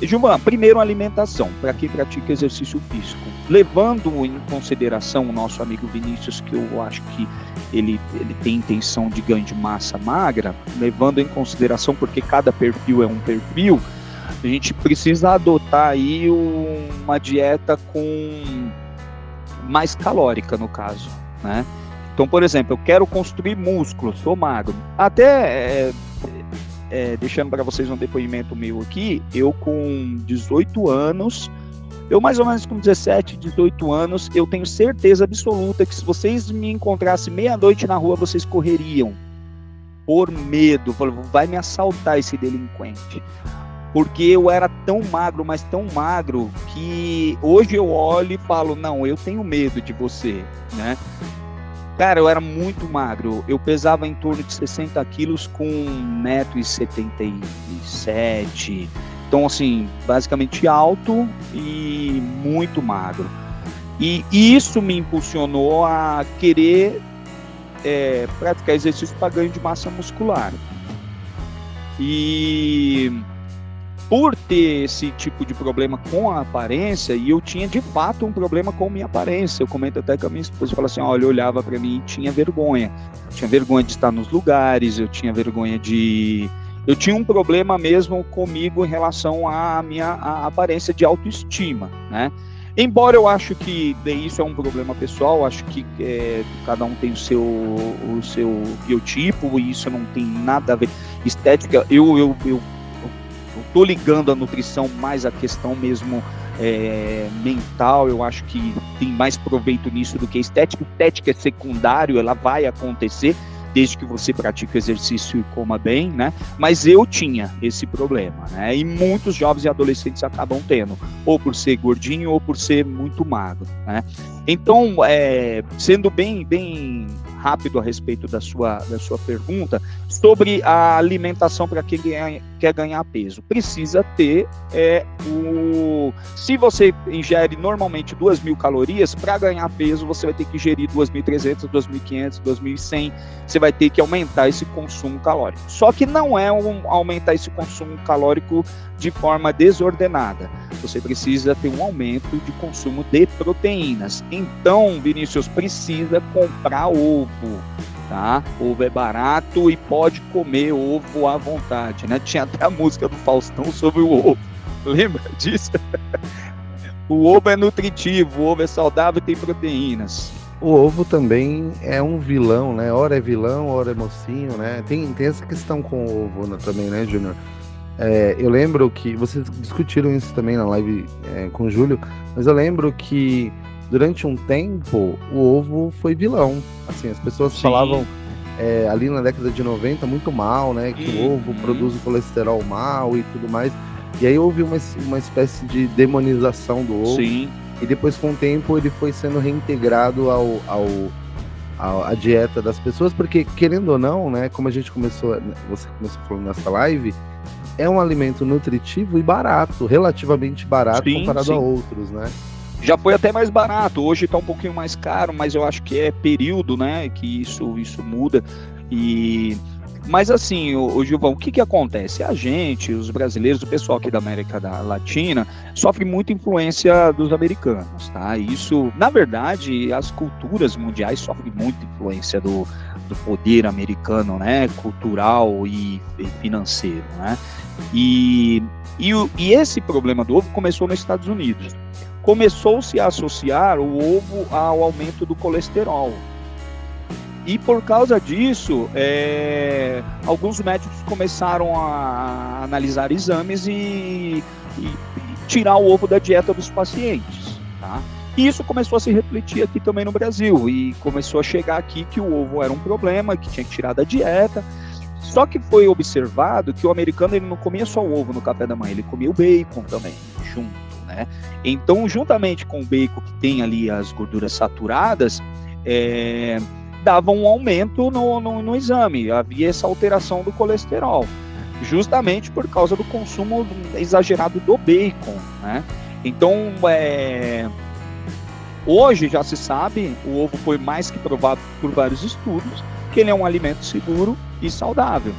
Speaker 2: Gilvan, primeiro, alimentação, para quem pratica exercício físico. Levando em consideração o nosso amigo Vinícius, que eu acho que ele tem intenção de ganho de massa magra, levando em consideração, porque cada perfil é um perfil, a gente precisa adotar aí uma dieta com mais calórica, no caso, né? Então, por exemplo, eu quero construir músculo, sou magro. Até deixando para vocês um depoimento meu aqui, eu com 18 anos, eu mais ou menos com 17, 18 anos, eu tenho certeza absoluta que se vocês me encontrassem meia-noite na rua, vocês correriam por medo, vai me assaltar esse delinquente. Porque eu era tão magro, mas tão magro, que hoje eu olho e falo, não, eu tenho medo de você, né? Cara, eu era muito magro, eu pesava em torno de 60 quilos com 1,77 m, então assim, basicamente alto e muito magro. E isso me impulsionou a querer praticar exercício para ganho de massa muscular. E por ter esse tipo de problema com a aparência, e eu tinha de fato um problema com a minha aparência, eu comento até com a minha esposa, falo assim, olha, eu olhava para mim e tinha vergonha de estar nos lugares, eu tinha um problema mesmo comigo em relação à minha aparência de autoestima, né? Embora eu acho que isso é um problema pessoal, acho que cada um tem o seu biotipo, e isso não tem nada a ver. estética, eu tô ligando a nutrição mais à questão mesmo mental. Eu acho que tem mais proveito nisso do que estética. Estética é secundário, ela vai acontecer desde que você pratique o exercício e coma bem, né? Mas eu tinha esse problema, né? E muitos jovens e adolescentes acabam tendo, ou por ser gordinho ou por ser muito magro, né? Então, sendo bem rápido a respeito da sua pergunta, sobre a alimentação para quem quer ganhar peso, precisa ter se você ingere normalmente 2.000 calorias, para ganhar peso você vai ter que ingerir 2.300, 2.500, 2.100, você vai ter que aumentar esse consumo calórico. Só que não é aumentar esse consumo calórico de forma desordenada. Você precisa ter um aumento de consumo de proteínas. Então, Vinícius, precisa comprar ovo, tá? Ovo é barato e pode comer ovo à vontade, né? Tinha até a música do Faustão sobre o ovo. Lembra disso? O ovo é nutritivo, o ovo é saudável e tem proteínas.
Speaker 1: O ovo também é um vilão, né? Ora é vilão, ora é mocinho, né? Tem essa questão com o ovo, né, também, né, Júnior? Eu lembro que vocês discutiram isso também na live com o Júlio, mas eu lembro que durante um tempo o ovo foi vilão. Assim, as pessoas falavam ali na década de 90 muito mal, né? Que o ovo produz o colesterol mal e tudo mais. E aí houve uma espécie de demonização do ovo.
Speaker 2: Sim.
Speaker 1: E depois, com o tempo, ele foi sendo reintegrado à dieta das pessoas, porque, querendo ou não, né, como você começou falando nessa live, é um alimento nutritivo e barato, relativamente barato comparado a outros, né?
Speaker 2: Já foi até mais barato, hoje está um pouquinho mais caro, mas eu acho que é período, né, que isso muda. Mas assim, o Gilvão, o que acontece? A gente, os brasileiros, o pessoal aqui da América Latina, sofre muita influência dos americanos, tá? Isso, na verdade, as culturas mundiais sofrem muita influência do poder americano, né? Cultural e financeiro, né? E esse problema do ovo começou nos Estados Unidos. Começou-se a associar o ovo ao aumento do colesterol. E por causa disso, alguns médicos começaram a analisar exames e tirar o ovo da dieta dos pacientes, tá? E isso começou a se refletir aqui também no Brasil, e começou a chegar aqui que o ovo era um problema, que tinha que tirar da dieta. Só que foi observado que o americano ele não comia só o ovo no café da manhã, ele comia o bacon também, junto, né? Então, juntamente com o bacon que tem ali as gorduras saturadas, dava um aumento no exame, havia essa alteração do colesterol, justamente por causa do consumo exagerado do bacon, né? Então, hoje já se sabe, o ovo foi mais que provado por vários estudos, que ele é um alimento seguro e saudável,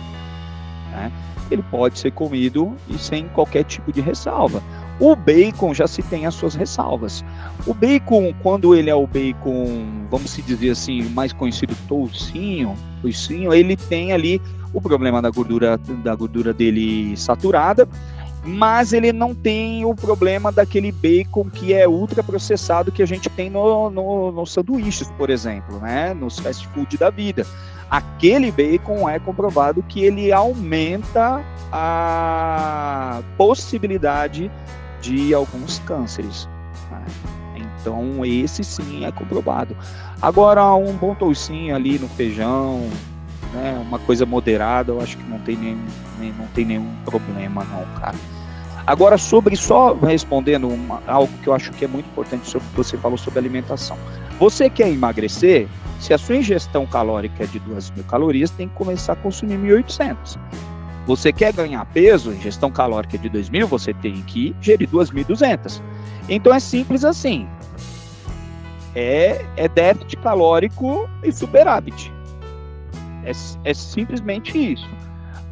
Speaker 2: né? Ele pode ser comido e sem qualquer tipo de ressalva. O bacon já se tem as suas ressalvas. O bacon, quando ele é o bacon, vamos dizer assim, mais conhecido toucinho, ele tem ali o problema da gordura dele saturada, mas ele não tem o problema daquele bacon que é ultraprocessado que a gente tem nos sanduíches, por exemplo, né? Nos fast food da vida. Aquele bacon é comprovado que ele aumenta a possibilidade de alguns cânceres, né? Então esse sim é comprovado. Agora um bom toucinho ali no feijão, né, uma coisa moderada, eu acho que não tem nenhum problema não, cara. Agora só respondendo algo que eu acho que é muito importante sobre o que você falou sobre alimentação. Você quer emagrecer? Se a sua ingestão calórica é de 2.000 calorias, tem que começar a consumir 1.800. Você quer ganhar peso, ingestão calórica de 2.000, você tem que ingerir 2.200. Então é simples assim. É déficit calórico e superávit. É simplesmente isso.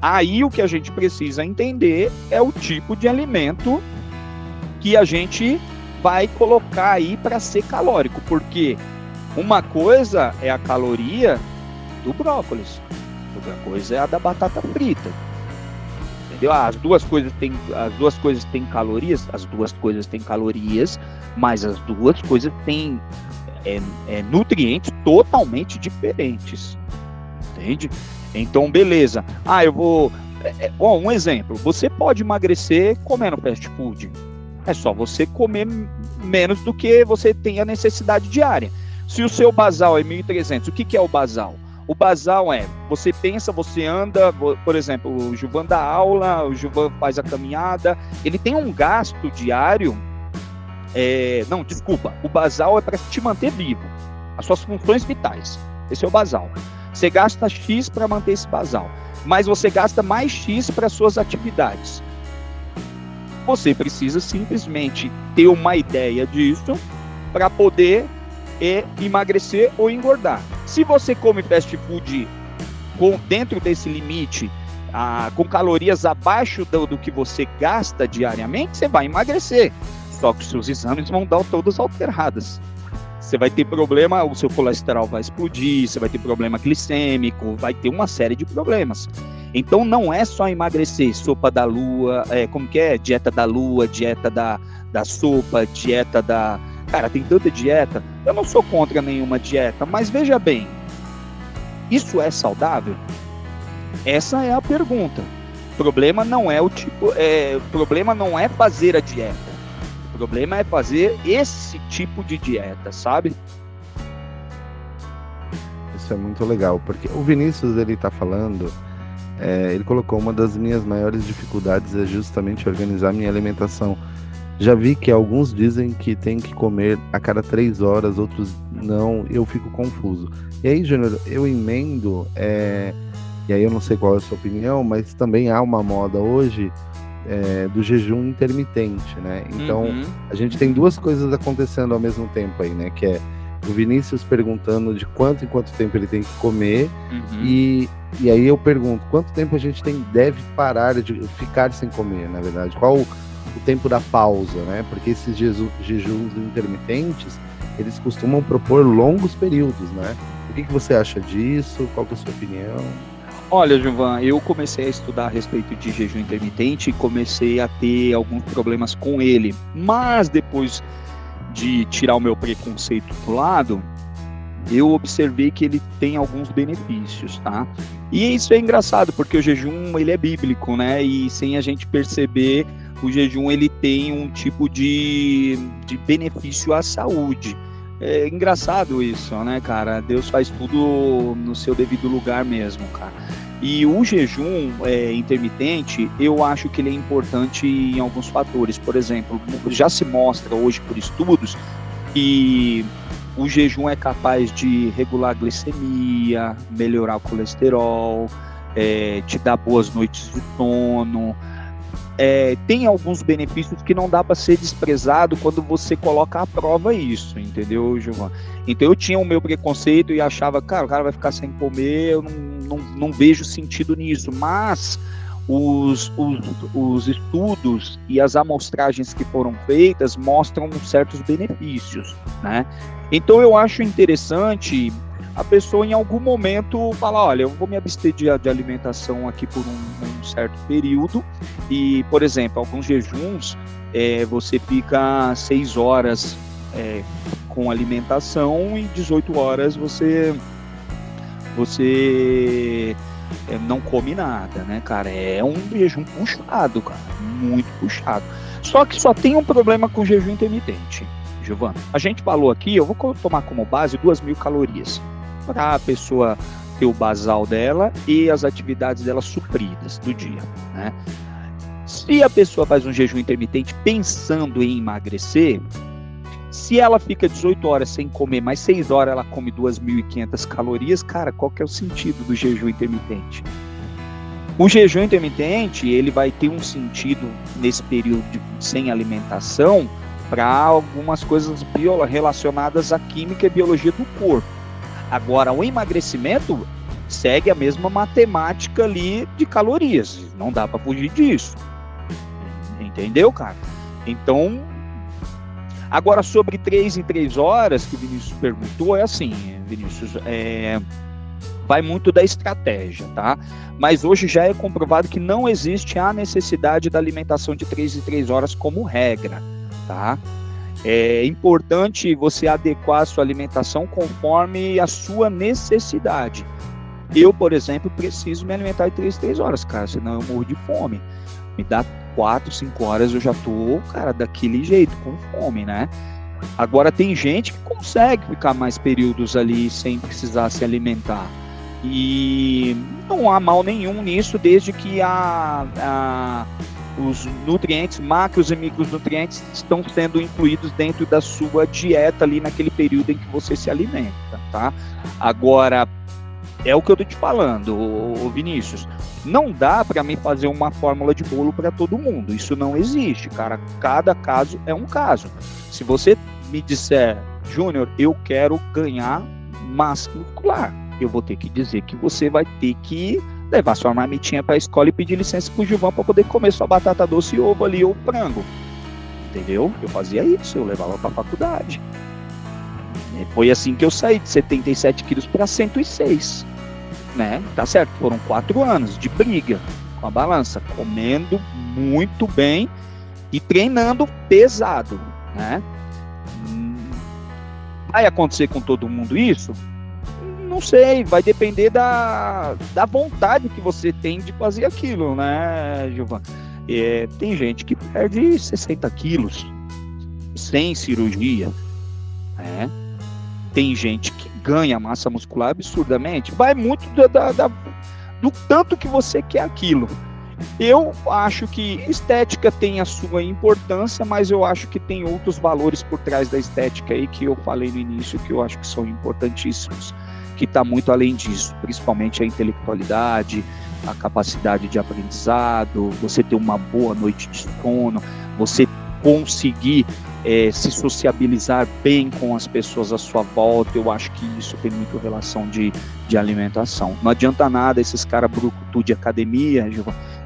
Speaker 2: Aí o que a gente precisa entender é o tipo de alimento que a gente vai colocar aí para ser calórico. Porque uma coisa é a caloria do brócolis, outra coisa é a da batata frita. Entendeu? As duas coisas têm calorias, mas as duas coisas têm nutrientes totalmente diferentes, entende? Então, beleza. Eu vou... um exemplo. Você pode emagrecer comendo fast food. É só você comer menos do que você tem a necessidade diária. Se o seu basal é 1.300, o que é o basal? O basal é, você pensa, você anda, por exemplo, o Gilvan dá aula, o Gilvan faz a caminhada, ele tem um gasto diário, o basal é para te manter vivo, as suas funções vitais, esse é o basal. Você gasta X para manter esse basal, mas você gasta mais X para suas atividades. Você precisa simplesmente ter uma ideia disso para poder emagrecer ou engordar. Se você come fast food dentro desse limite, com calorias abaixo do que você gasta diariamente, você vai emagrecer. Só que os seus exames vão dar todas alteradas. Você vai ter problema, o seu colesterol vai explodir, você vai ter problema glicêmico, vai ter uma série de problemas. Então não é só emagrecer, sopa da lua, dieta da lua, dieta da sopa, dieta da... Cara, tem tanta dieta, eu não sou contra nenhuma dieta, mas veja bem, isso é saudável? Essa é a pergunta. O problema não é o problema não é fazer a dieta, o problema é fazer esse tipo de dieta, sabe?
Speaker 1: Isso é muito legal, porque o Vinícius, ele tá falando, ele colocou uma das minhas maiores dificuldades é justamente organizar minha alimentação. Já vi que alguns dizem que tem que comer a cada 3 horas, outros não, eu fico confuso. E aí, Júnior, eu emendo, e aí eu não sei qual é a sua opinião, mas também há uma moda hoje do jejum intermitente, né? Então, a gente tem duas coisas acontecendo ao mesmo tempo aí, né? Que é o Vinícius perguntando de quanto em quanto tempo ele tem que comer, e aí eu pergunto, quanto tempo a gente deve parar de ficar sem comer, na verdade? Qual o tempo da pausa, né? Porque esses jejuns intermitentes, eles costumam propor longos períodos, né? O que você acha disso? Qual que é a sua opinião?
Speaker 2: Olha, Gilvan, eu comecei a estudar a respeito de jejum intermitente e comecei a ter alguns problemas com ele, mas depois de tirar o meu preconceito do lado, eu observei que ele tem alguns benefícios, tá? E isso é engraçado, porque o jejum, ele é bíblico, né? E sem a gente perceber, o jejum, ele tem um tipo de benefício à saúde. É engraçado isso, né, cara? Deus faz tudo no seu devido lugar mesmo, cara. E o jejum intermitente, eu acho que ele é importante em alguns fatores. Por exemplo, já se mostra hoje por estudos que o jejum é capaz de regular a glicemia, melhorar o colesterol, te dar boas noites de sono. Tem alguns benefícios que não dá para ser desprezado quando você coloca à prova isso, entendeu, Gilvan? Então eu tinha o meu preconceito e achava, cara, o cara vai ficar sem comer, eu não vejo sentido nisso, mas os estudos e as amostragens que foram feitas mostram certos benefícios, né? Então eu acho interessante a pessoa em algum momento falar, olha, eu vou me abster de alimentação aqui por um certo período e, por exemplo, alguns jejuns, você fica 6 horas com alimentação e 18 horas você não come nada, né, cara? É um jejum puxado, cara, muito puxado. Só que só tem um problema com o jejum intermitente, Giovana. A gente falou aqui, eu vou tomar como base 2.000 calorias. Para a pessoa ter o basal dela e as atividades dela supridas do dia, né? Se a pessoa faz um jejum intermitente pensando em emagrecer, se ela fica 18 horas sem comer, mais 6 horas ela come 2.500 calorias, cara, qual que é o sentido do jejum intermitente? O jejum intermitente, ele vai ter um sentido nesse período sem alimentação para algumas coisas relacionadas à química e biologia do corpo. Agora, o emagrecimento segue a mesma matemática ali de calorias. Não dá para fugir disso. Entendeu, cara? Então, agora sobre 3 em 3 horas, que o Vinícius perguntou, é assim, Vinícius, vai muito da estratégia, tá? Mas hoje já é comprovado que não existe a necessidade da alimentação de 3 em 3 horas como regra, tá? É importante você adequar a sua alimentação conforme a sua necessidade. Eu, por exemplo, preciso me alimentar em 3 horas, cara, senão eu morro de fome. Me dá 4, 5 horas, eu já tô, cara, daquele jeito, com fome, né? Agora, tem gente que consegue ficar mais períodos ali sem precisar se alimentar. E não há mal nenhum nisso, desde que os nutrientes, macros e micronutrientes, estão sendo incluídos dentro da sua dieta ali naquele período em que você se alimenta, tá? Agora, é o que eu tô te falando, ô Vinícius, não dá para mim fazer uma fórmula de bolo para todo mundo, isso não existe, cara, cada caso é um caso. Se você me disser, Júnior, eu quero ganhar massa muscular, eu vou ter que dizer que você vai ter que levar sua marmitinha para a escola e pedir licença pro Gilvan para poder comer sua batata doce e ovo ali, ou frango, entendeu? Eu fazia isso, eu levava para a faculdade. Foi assim que eu saí de 77 quilos para 106, né? Tá certo, foram 4 anos de briga com a balança, comendo muito bem e treinando pesado, né? Vai acontecer com todo mundo isso? Não sei, vai depender da vontade que você tem de fazer aquilo, né, Gilvan? Tem gente que perde 60 quilos sem cirurgia, né? Tem gente que ganha massa muscular absurdamente. Vai muito do tanto que você quer aquilo. Eu acho que estética tem a sua importância, mas eu acho que tem outros valores por trás da estética aí que eu falei no início, que eu acho que são importantíssimos, que está muito além disso, principalmente a intelectualidade, a capacidade de aprendizado, você ter uma boa noite de sono, você conseguir se sociabilizar bem com as pessoas à sua volta. Eu acho que isso tem muito relação de alimentação. Não adianta nada esses caras brucutu de academia,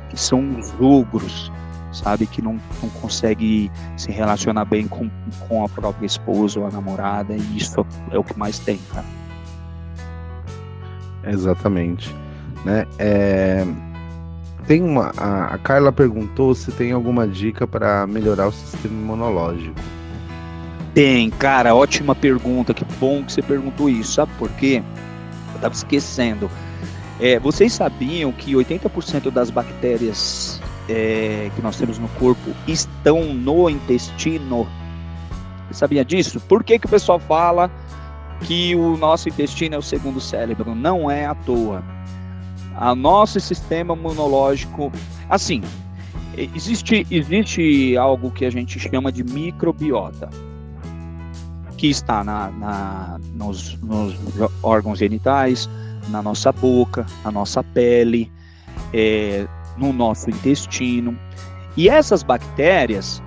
Speaker 2: que são uns ogros, sabe, que não consegue se relacionar bem com a própria esposa ou a namorada, e isso é o que mais tem, cara.
Speaker 1: Exatamente, né? A Carla perguntou se tem alguma dica para melhorar o sistema imunológico.
Speaker 2: Tem, cara, ótima pergunta, que bom que você perguntou isso, sabe por quê? Eu estava esquecendo. Vocês sabiam que 80% das bactérias que nós temos no corpo estão no intestino? Você sabia disso? Por que o pessoal fala que o nosso intestino é o segundo cérebro? Não é à toa. O nosso sistema imunológico, assim, existe algo que a gente chama de microbiota, que está nos órgãos genitais, na nossa boca, na nossa pele, no nosso intestino. E essas bactérias,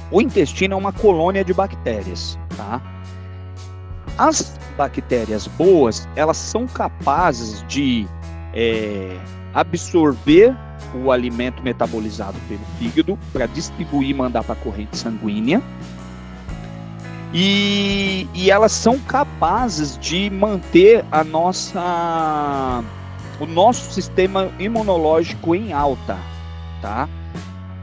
Speaker 2: o intestino é uma colônia de bactérias, tá? As bactérias boas, elas são capazes de absorver o alimento metabolizado pelo fígado para distribuir e mandar para a corrente sanguínea, e elas são capazes de manter o nosso sistema imunológico em alta, tá?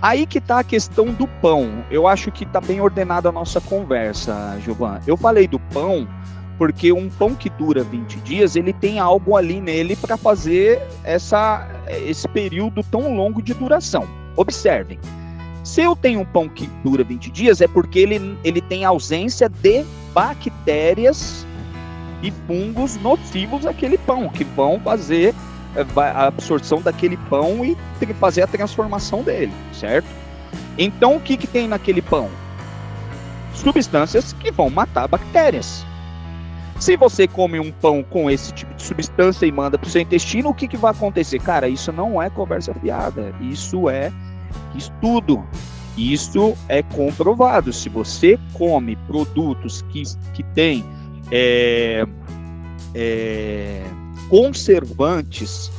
Speaker 2: Aí que está a questão do pão. Eu acho que está bem ordenada a nossa conversa, Gilvan. Eu falei do pão porque um pão que dura 20 dias, ele tem algo ali nele para fazer esse período tão longo de duração. Observem, se eu tenho um pão que dura 20 dias, é porque ele tem ausência de bactérias e fungos nocivos àquele pão, que vão fazer a absorção daquele pão e fazer a transformação dele, certo? Então, o que tem naquele pão? Substâncias que vão matar bactérias. Se você come um pão com esse tipo de substância e manda para o seu intestino, o que vai acontecer? Cara, isso não é conversa fiada, isso é estudo, isso é comprovado. Se você come produtos que têm conservantes,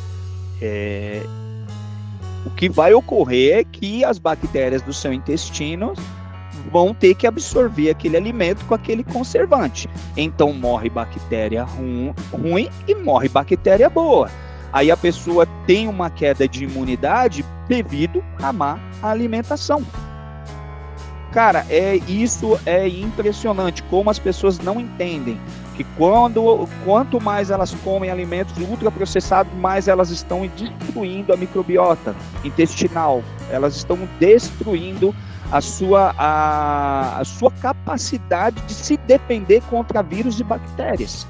Speaker 2: o que vai ocorrer é que as bactérias do seu intestino vão ter que absorver aquele alimento com aquele conservante. Então morre bactéria ruim e morre bactéria boa. Aí a pessoa tem uma queda de imunidade devido à má alimentação. Cara, isso é impressionante, como as pessoas não entendem que quanto mais elas comem alimentos ultraprocessados, mais elas estão destruindo a microbiota intestinal, elas estão destruindo a sua capacidade de se defender contra vírus e bactérias.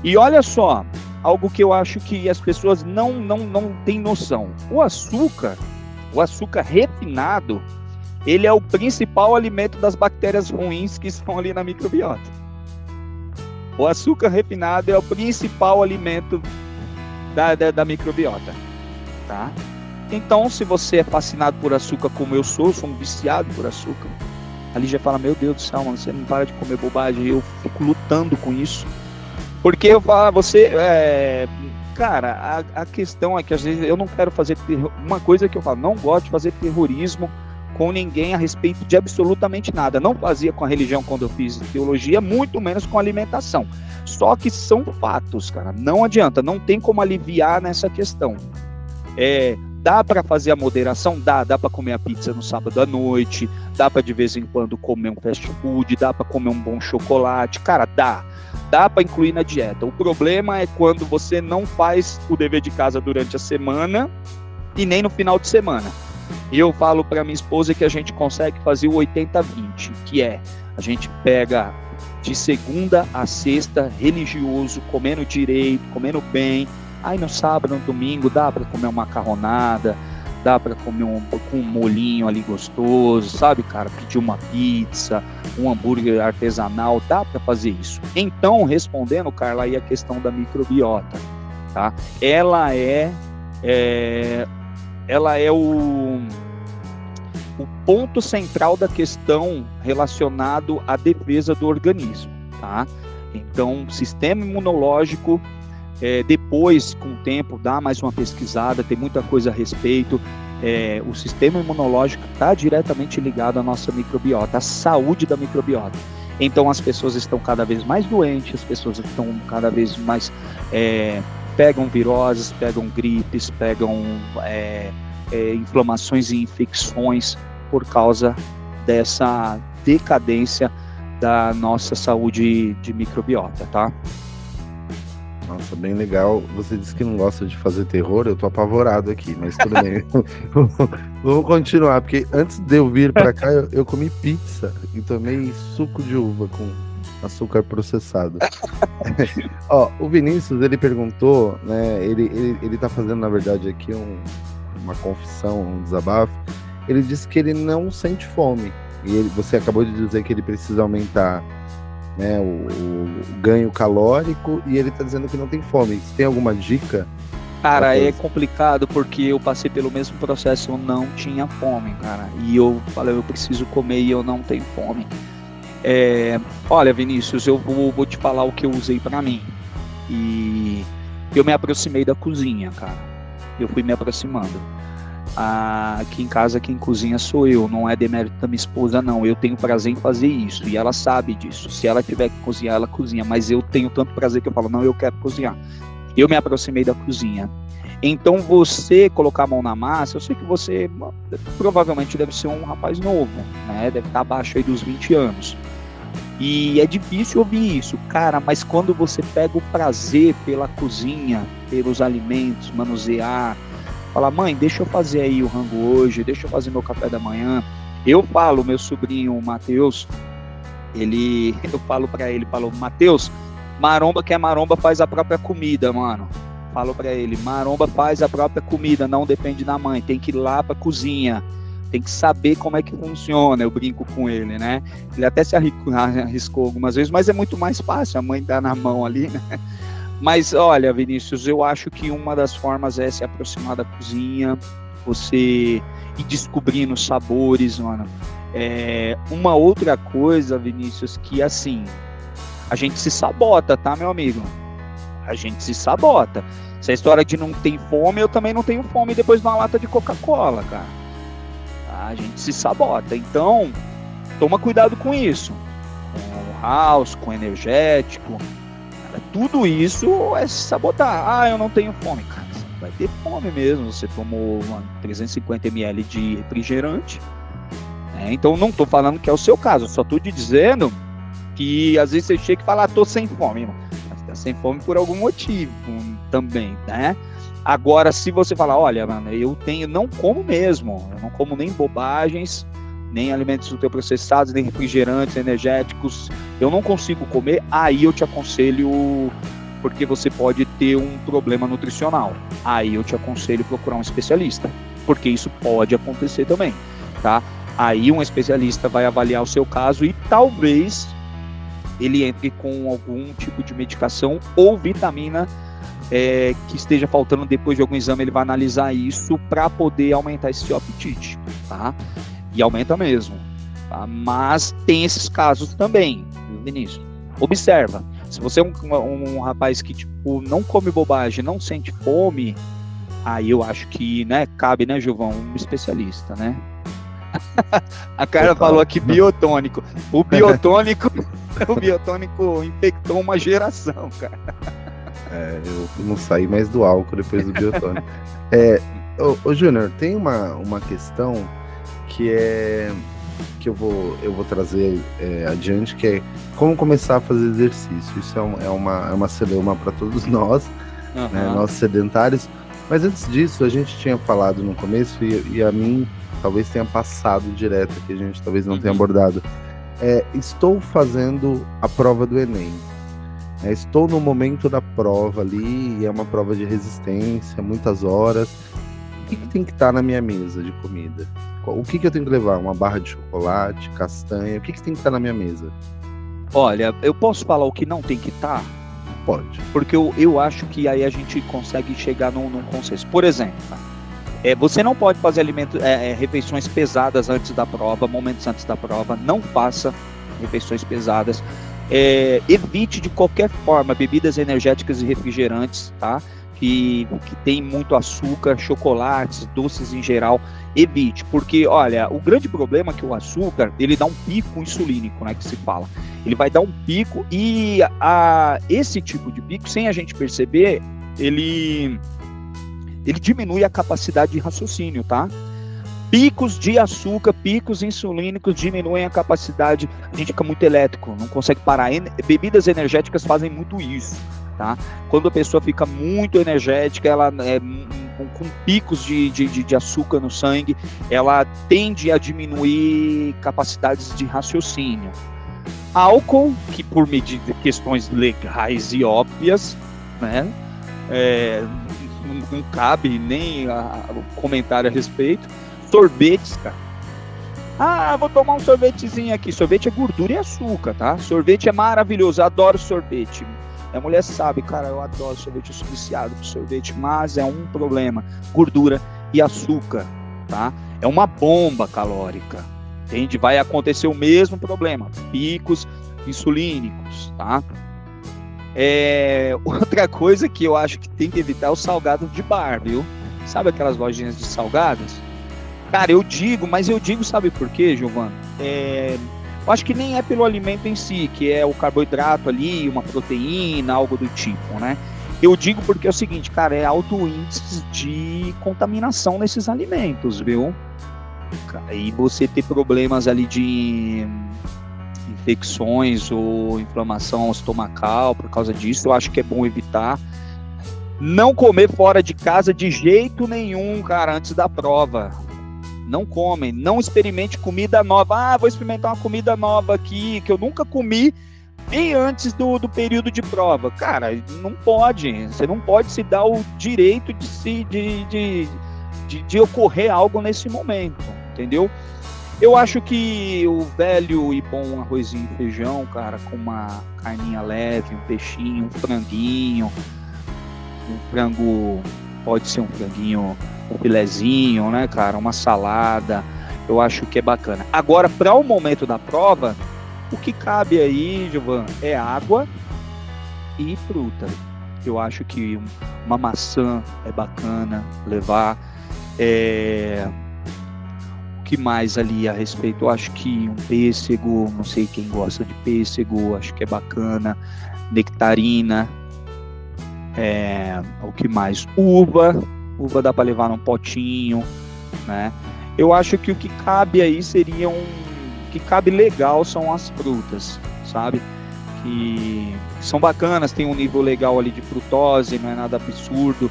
Speaker 2: E olha só, algo que eu acho que as pessoas não têm noção. O açúcar refinado, ele é o principal alimento das bactérias ruins que estão ali na microbiota. O açúcar refinado é o principal alimento da microbiota, tá? Então, se você é fascinado por açúcar como eu sou um viciado por açúcar, ali já fala, meu Deus do céu, mano, você não para de comer bobagem, eu fico lutando com isso. Porque eu falo, cara, a questão é que às vezes eu não quero fazer uma coisa que eu falo, não gosto de fazer terrorismo com ninguém a respeito de absolutamente nada. Não fazia com a religião quando eu fiz teologia, muito menos com alimentação. Só que são fatos, cara, não adianta, não tem como aliviar nessa questão. Dá para fazer a moderação? Dá para comer a pizza no sábado à noite, dá para de vez em quando comer um fast food, dá para comer um bom chocolate, cara, dá para incluir na dieta. O problema é quando você não faz o dever de casa durante a semana e nem no final de semana. E eu falo para minha esposa que a gente consegue fazer o 80-20, que é, a gente pega de segunda a sexta religioso, comendo direito, comendo bem. Aí no sábado, no domingo, dá para comer uma macarronada, dá para comer com um molhinho ali gostoso, sabe, cara? Pedir uma pizza, um hambúrguer artesanal, dá para fazer isso. Então, respondendo, Carla, aí a questão da microbiota, tá? Ela é o ponto central da questão relacionado à defesa do organismo, tá? Então, sistema imunológico, depois, com o tempo, dá mais uma pesquisada, tem muita coisa a respeito. O sistema imunológico está diretamente ligado à nossa microbiota, à saúde da microbiota. Então, as pessoas estão cada vez mais doentes, as pessoas estão cada vez mais... pegam viroses, pegam gripes, pegam inflamações e infecções por causa dessa decadência da nossa saúde de microbiota, tá?
Speaker 1: Nossa, bem legal. Você disse que não gosta de fazer terror, eu tô apavorado aqui, mas tudo bem. Vamos continuar, porque antes de eu vir pra cá, eu comi pizza e tomei suco de uva com açúcar processado. Ó, o Vinícius, ele perguntou, né, ele tá fazendo, na verdade, aqui uma confissão, um desabafo. Ele disse que ele não sente fome. E você acabou de dizer que ele precisa aumentar, né, o ganho calórico, e ele tá dizendo que não tem fome. Você tem alguma dica?
Speaker 2: Cara, é complicado porque eu passei pelo mesmo processo, eu não tinha fome, cara. E eu falei, eu preciso comer e eu não tenho fome. Olha, Vinícius, eu vou te falar o que eu usei pra mim. E eu me aproximei da cozinha, cara. Eu fui me aproximando. Aqui em casa, quem cozinha sou eu, não é demérito da minha esposa, não. Eu tenho prazer em fazer isso e ela sabe disso. Se ela tiver que cozinhar, ela cozinha, mas eu tenho tanto prazer que eu falo, não, eu quero cozinhar. Eu me aproximei da cozinha. Então, você colocar a mão na massa, eu sei que você provavelmente deve ser um rapaz novo, né? Deve estar abaixo aí dos 20 anos. E é difícil ouvir isso, cara, mas quando você pega o prazer pela cozinha, pelos alimentos, manusear, fala, mãe, deixa eu fazer aí o rango hoje, deixa eu fazer meu café da manhã. Eu falo, meu sobrinho Matheus, eu falo pra ele, Matheus, maromba que é maromba faz a própria comida, mano. Falo pra ele, maromba faz a própria comida, não depende da mãe, tem que ir lá pra cozinha, tem que saber como é que funciona, eu brinco com ele, né? Ele até se arriscou algumas vezes, mas é muito mais fácil, a mãe tá na mão ali, né? Mas olha, Vinícius, eu acho que uma das formas é se aproximar da cozinha, você ir descobrindo sabores, mano. Uma outra coisa, Vinícius, que assim, a gente se sabota, tá, meu amigo? A gente se sabota. Essa história de não ter fome, eu também não tenho fome depois de uma lata de Coca-Cola, cara. A gente se sabota. Então, toma cuidado com isso. Com o house, com o energético. Tudo isso é se sabotar. Eu não tenho fome, cara. Você vai ter fome mesmo. Você tomou 350 ml de refrigerante. Então não estou falando que é o seu caso. Só estou te dizendo Que às vezes você chega e fala, tô sem fome, irmão. Mas tá sem fome por algum motivo também, né? Agora, se você falar, olha, mano, não como mesmo, eu não como nem bobagens, nem alimentos ultraprocessados, nem refrigerantes, energéticos, eu não consigo comer, aí eu te aconselho, porque você pode ter um problema nutricional, aí eu te aconselho procurar um especialista, porque isso pode acontecer também, tá? Aí um especialista vai avaliar o seu caso e talvez ele entre com algum tipo de medicação ou vitamina que esteja faltando depois de algum exame, ele vai analisar isso para poder aumentar esse seu apetite, tá? E aumenta mesmo, tá? Mas tem esses casos também, Vinícius. Observa, se você é um rapaz que tipo, não come bobagem, não sente fome, aí eu acho que, né, cabe, né, Gilvão, um especialista, né? A cara falou aqui biotônico. O biotônico infectou uma geração, cara.
Speaker 1: Eu não saí mais do álcool depois do biotônico. Ô Júnior, tem uma questão que eu vou trazer adiante, que é como começar a fazer exercício. Isso é uma celeuma para todos nós, né, nós sedentários. Mas antes disso, a gente tinha falado no começo, e a mim talvez tenha passado direto, que a gente talvez não tenha abordado. Estou fazendo a prova do Enem. Estou no momento da prova ali, e é uma prova de resistência, muitas horas. O que tem que estar na minha mesa de comida? O que eu tenho que levar? Uma barra de chocolate, castanha? O que tem que estar na minha mesa?
Speaker 2: Olha, eu posso falar o que não tem que estar?
Speaker 1: Pode.
Speaker 2: Porque eu acho que aí a gente consegue chegar num consenso. Por exemplo, você não pode fazer refeições pesadas antes da prova, momentos antes da prova. Não faça refeições pesadas. Evite de qualquer forma bebidas energéticas e refrigerantes, tá? Que tem muito açúcar, chocolates, doces em geral. Evite, porque, olha, o grande problema é que o açúcar, ele dá um pico insulínico, né, que se fala. Ele vai dar um pico e esse tipo de pico, sem a gente perceber, ele diminui a capacidade de raciocínio, tá? Picos de açúcar, picos insulínicos diminuem a capacidade, a gente fica muito elétrico, não consegue parar. Bebidas energéticas fazem muito isso, tá? Quando a pessoa fica muito energética, ela com picos de açúcar no sangue, ela tende a diminuir capacidades de raciocínio. Álcool, que por questões legais e óbvias, né, não cabe nem o comentário a respeito. Sorvetes, cara. Vou tomar um sorvetezinho aqui. Sorvete é gordura e açúcar, tá? Sorvete é maravilhoso, eu adoro sorvete. A mulher sabe, cara, eu adoro sorvete, eu sou viciado por sorvete, mas é um problema, gordura e açúcar, tá? É uma bomba calórica, entende? Vai acontecer o mesmo problema, picos insulínicos, tá? Outra coisa que eu acho que tem que evitar é o salgado de bar, viu? Sabe aquelas lojinhas de salgados? Cara, eu digo, sabe por quê, Giovana? Eu acho que nem é pelo alimento em si, que é o carboidrato ali, uma proteína, algo do tipo, né? Eu digo porque é o seguinte, cara, é alto índice de contaminação nesses alimentos, viu? E você ter problemas ali de infecções ou inflamação estomacal por causa disso, eu acho que é bom evitar. Não comer fora de casa de jeito nenhum, cara, antes da prova. Não comem, não experimente comida nova. Vou experimentar uma comida nova aqui, que eu nunca comi, bem antes do período de prova. Cara, não pode. Você não pode se dar o direito de ocorrer algo nesse momento, entendeu? Eu acho que o velho e bom arrozinho e feijão, cara, com uma carninha leve, um peixinho, um franguinho, um frango, pode ser um franguinho, um filezinho, né, cara, uma salada, eu acho que é bacana. Agora, para o momento da prova, o que cabe aí, Giovanni, é água e fruta. Eu acho que uma maçã é bacana levar. O que mais ali a respeito? Eu acho que um pêssego, não sei quem gosta de pêssego, acho que é bacana. Nectarina. O que mais? Uva dá para levar num potinho, né? Eu acho que o que cabe aí seria que cabe legal são as frutas, sabe? Que são bacanas, tem um nível legal ali de frutose, não é nada absurdo.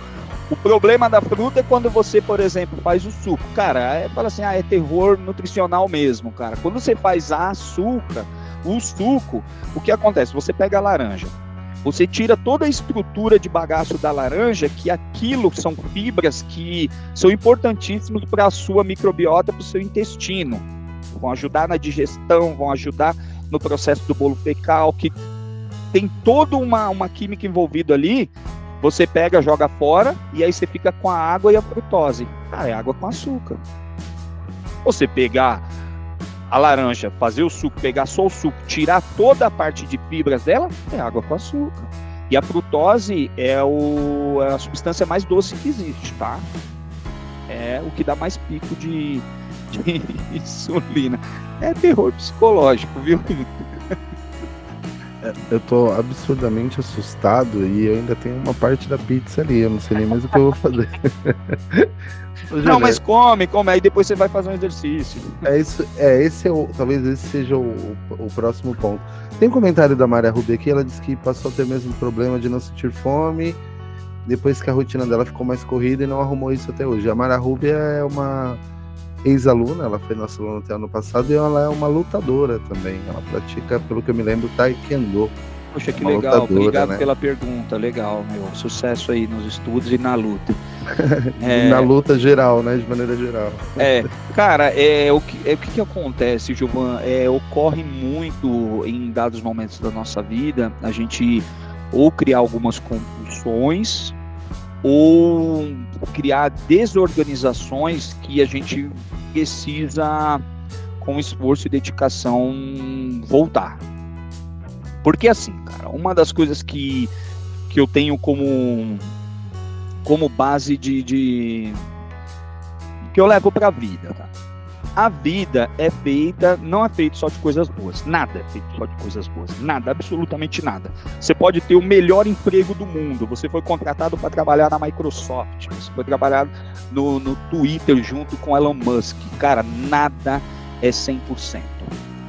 Speaker 2: O problema da fruta é quando você, por exemplo, faz o suco. Cara, fala assim, é terror nutricional mesmo, cara. Quando você faz o suco, o que acontece? Você pega a laranja, você tira toda a estrutura de bagaço da laranja, que aquilo são fibras que são importantíssimas para a sua microbiota, para o seu intestino. Vão ajudar na digestão, vão ajudar no processo do bolo fecal, que tem toda uma química envolvida ali. Você pega, joga fora, e aí você fica com a água e a frutose. É água com açúcar. Você pegar a laranja, fazer o suco, pegar só o suco, tirar toda a parte de fibras dela, é água com açúcar. E a frutose é a substância mais doce que existe, tá? É o que dá mais pico de insulina. É terror psicológico, viu?
Speaker 1: Eu tô absurdamente assustado e eu ainda tenho uma parte da pizza ali, eu não sei nem mais o que eu vou fazer.
Speaker 2: Não, mas come, aí depois você vai fazer um exercício.
Speaker 1: Talvez esse seja o próximo ponto. Tem um comentário da Maria Rubia aqui, ela disse que passou a ter o mesmo problema de não sentir fome, depois que a rotina dela ficou mais corrida e não arrumou isso até hoje. A Maria Rubia é uma ex-aluna, ela foi nossa aluna até ano passado e ela é uma lutadora também. Ela pratica, pelo que eu me lembro, Taekwondo.
Speaker 2: Poxa, que legal, obrigado, né? Pela pergunta, legal, meu, sucesso aí nos estudos e na luta.
Speaker 1: Na luta geral, né, de maneira geral.
Speaker 2: Cara, o que acontece, Giovan, ocorre muito em dados momentos da nossa vida, a gente ou criar algumas compulsões, ou criar desorganizações que a gente precisa, com esforço e dedicação, voltar. Porque assim, cara, uma das coisas que eu tenho como base que eu levo pra vida, cara. A vida não é feita só de coisas boas. Nada é feito só de coisas boas. Nada, absolutamente nada. Você pode ter o melhor emprego do mundo. Você foi contratado para trabalhar na Microsoft. Você foi trabalhar no Twitter junto com Elon Musk. Cara, nada é 100%.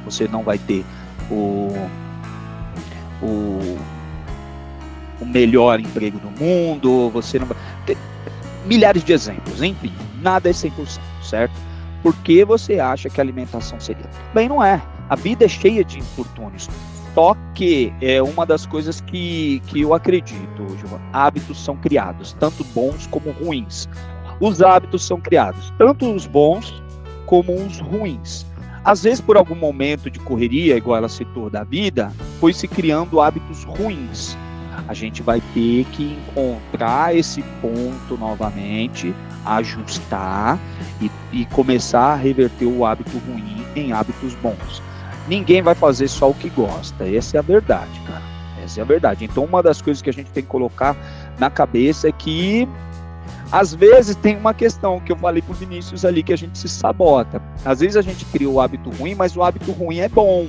Speaker 2: Você não vai ter o melhor emprego do mundo. Você não vai ter milhares de exemplos. Enfim, nada é 100%, certo? Por que você acha que a alimentação seria? Bem, não é. A vida é cheia de infortúnios. Só que é uma das coisas que eu acredito, Giovan. Hábitos são criados, tanto bons como ruins. Os hábitos são criados, tanto os bons como os ruins. Às vezes, por algum momento de correria, igual ela citou, da vida, foi se criando hábitos ruins. A gente vai ter que encontrar esse ponto novamente, ajustar e começar a reverter o hábito ruim em hábitos bons. Ninguém vai fazer só o que gosta, essa é a verdade, cara. Essa é a verdade. Então, uma das coisas que a gente tem que colocar na cabeça é que, às vezes, tem uma questão que eu falei pro Vinícius ali, que a gente se sabota. Às vezes a gente cria o hábito ruim, mas o hábito ruim é bom,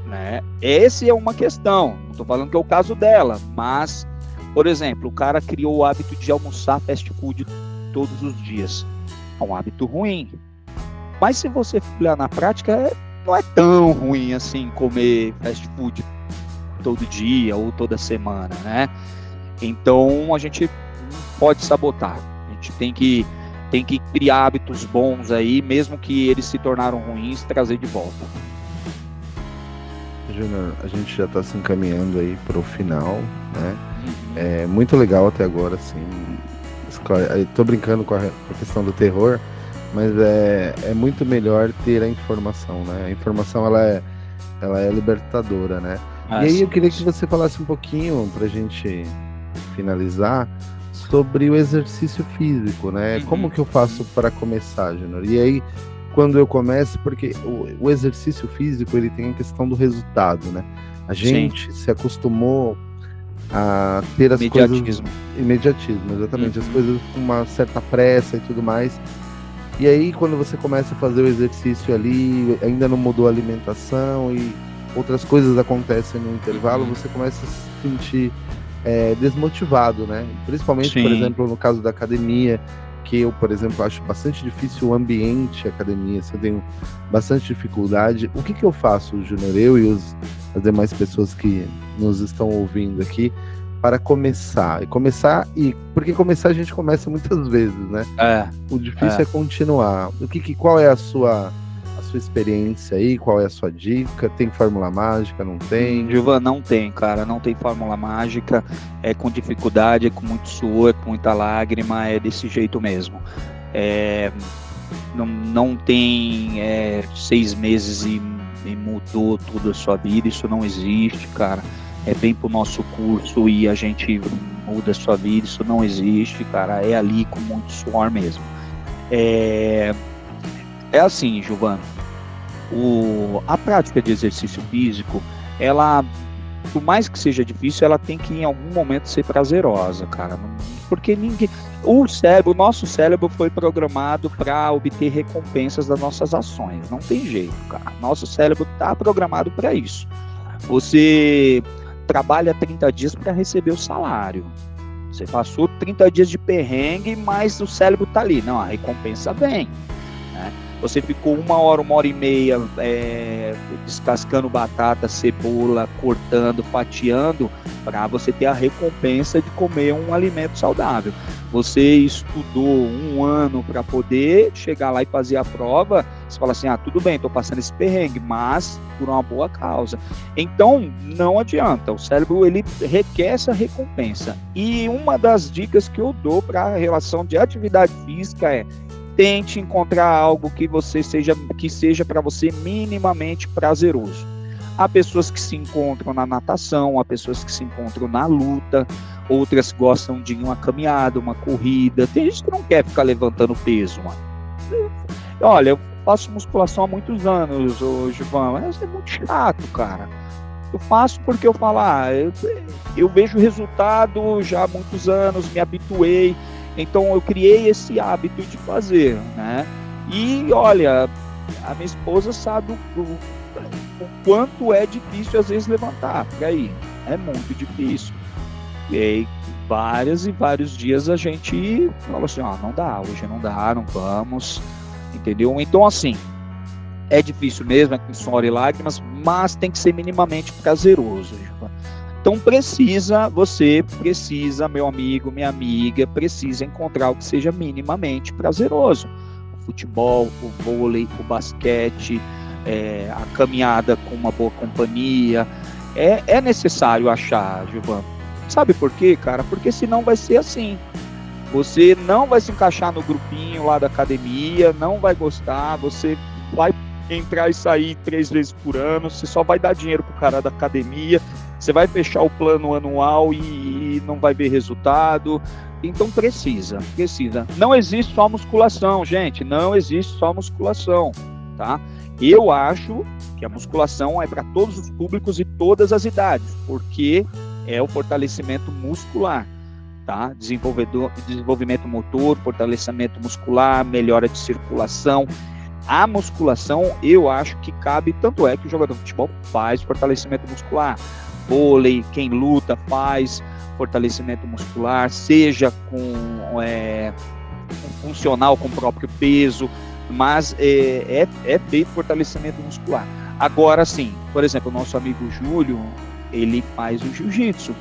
Speaker 2: né? Essa é uma questão. Não estou falando que é o caso dela, mas, por exemplo, o cara criou o hábito de almoçar fast food todos os dias. É um hábito ruim. Mas se você olhar na prática, não é tão ruim assim comer fast food todo dia ou toda semana, né? Então a gente pode sabotar. A gente tem que criar hábitos bons aí, mesmo que eles se tornaram ruins, trazer de volta.
Speaker 1: Júnior, a gente já está se encaminhando aí para o final, né? É muito legal até agora, assim. Estou brincando com a questão do terror, mas é muito melhor ter a informação, né? A informação ela é libertadora, né? E aí eu queria que você falasse um pouquinho para a gente finalizar sobre o exercício físico, né? Como que eu faço para começar, Júnior? E aí, quando eu começo, porque o exercício físico, ele tem a questão do resultado, né? A gente se acostumou a ter as coisas... Imediatismo, exatamente. As coisas com uma certa pressa e tudo mais. E aí, quando você começa a fazer o exercício ali, ainda não mudou a alimentação e outras coisas acontecem no intervalo, você começa a se sentir desmotivado, né? Principalmente, por exemplo, no caso da academia, que eu, por exemplo, acho bastante difícil o ambiente academia, se eu tenho bastante dificuldade, o que eu faço, Júnior, eu e as demais pessoas que nos estão ouvindo aqui, para começar? Porque começar a gente começa muitas vezes, né? O difícil é continuar. Qual é a sua experiência aí? Qual é a sua dica? Tem fórmula mágica? Não tem?
Speaker 2: Gilvan, não tem, cara. Não tem fórmula mágica. É com dificuldade, é com muito suor, é com muita lágrima. É desse jeito mesmo. Não tem 6 meses e mudou toda a sua vida. Isso não existe, cara. Vem pro nosso curso e a gente muda a sua vida. Isso não existe, cara. É ali com muito suor mesmo. É assim, Gilvan. A prática de exercício físico, ela, por mais que seja difícil, ela tem que em algum momento ser prazerosa, cara. Porque o nosso cérebro foi programado para obter recompensas das nossas ações. Não tem jeito, cara. Nosso cérebro está programado para isso. Você trabalha 30 dias para receber o salário. Você passou 30 dias de perrengue, mas o cérebro está ali. Não, a recompensa vem, né? Você ficou 1 hora, 1h30 descascando batata, cebola, cortando, fatiando, para você ter a recompensa de comer um alimento saudável. Você estudou 1 ano para poder chegar lá e fazer a prova. Você fala assim, tudo bem, estou passando esse perrengue, mas por uma boa causa. Então, não adianta. O cérebro, ele requer essa recompensa. E uma das dicas que eu dou para a relação de atividade física é: tente encontrar algo que seja para você minimamente prazeroso. Há pessoas que se encontram na natação, há pessoas que se encontram na luta, outras gostam de uma caminhada, uma corrida. Tem gente que não quer ficar levantando peso, mano. Olha, eu faço musculação há muitos anos, Gilvan, mas é muito chato, cara. Eu faço porque eu falo, eu vejo resultado já há muitos anos, me habituei. Então eu criei esse hábito de fazer, né? E olha, a minha esposa sabe o quanto é difícil às vezes levantar. Por aí, é muito difícil. E aí, vários dias a gente fala assim, não dá, hoje não dá, não vamos, entendeu? Então assim, é difícil mesmo, é com suor e lágrimas, mas tem que ser minimamente prazeroso. Então você precisa, meu amigo, minha amiga, precisa encontrar o que seja minimamente prazeroso. O futebol, o vôlei, o basquete, a caminhada com uma boa companhia. É necessário achar, Gilvan. Sabe por quê, cara? Porque senão vai ser assim. Você não vai se encaixar no grupinho lá da academia, não vai gostar, você vai entrar e sair 3 vezes por ano, você só vai dar dinheiro pro cara da academia, você vai fechar o plano anual e não vai ver resultado. Então precisa. Não existe só musculação, gente, não existe só musculação, tá? Eu acho que a musculação é para todos os públicos e todas as idades, porque é o fortalecimento muscular, tá? Desenvolvimento motor, fortalecimento muscular, melhora de circulação. A musculação, eu acho que cabe, tanto é que o jogador de futebol faz fortalecimento muscular, vôlei, quem luta faz fortalecimento muscular, seja com funcional, com o próprio peso, mas é feito fortalecimento muscular. Agora sim, por exemplo, o nosso amigo Júlio, ele faz o jiu-jitsu.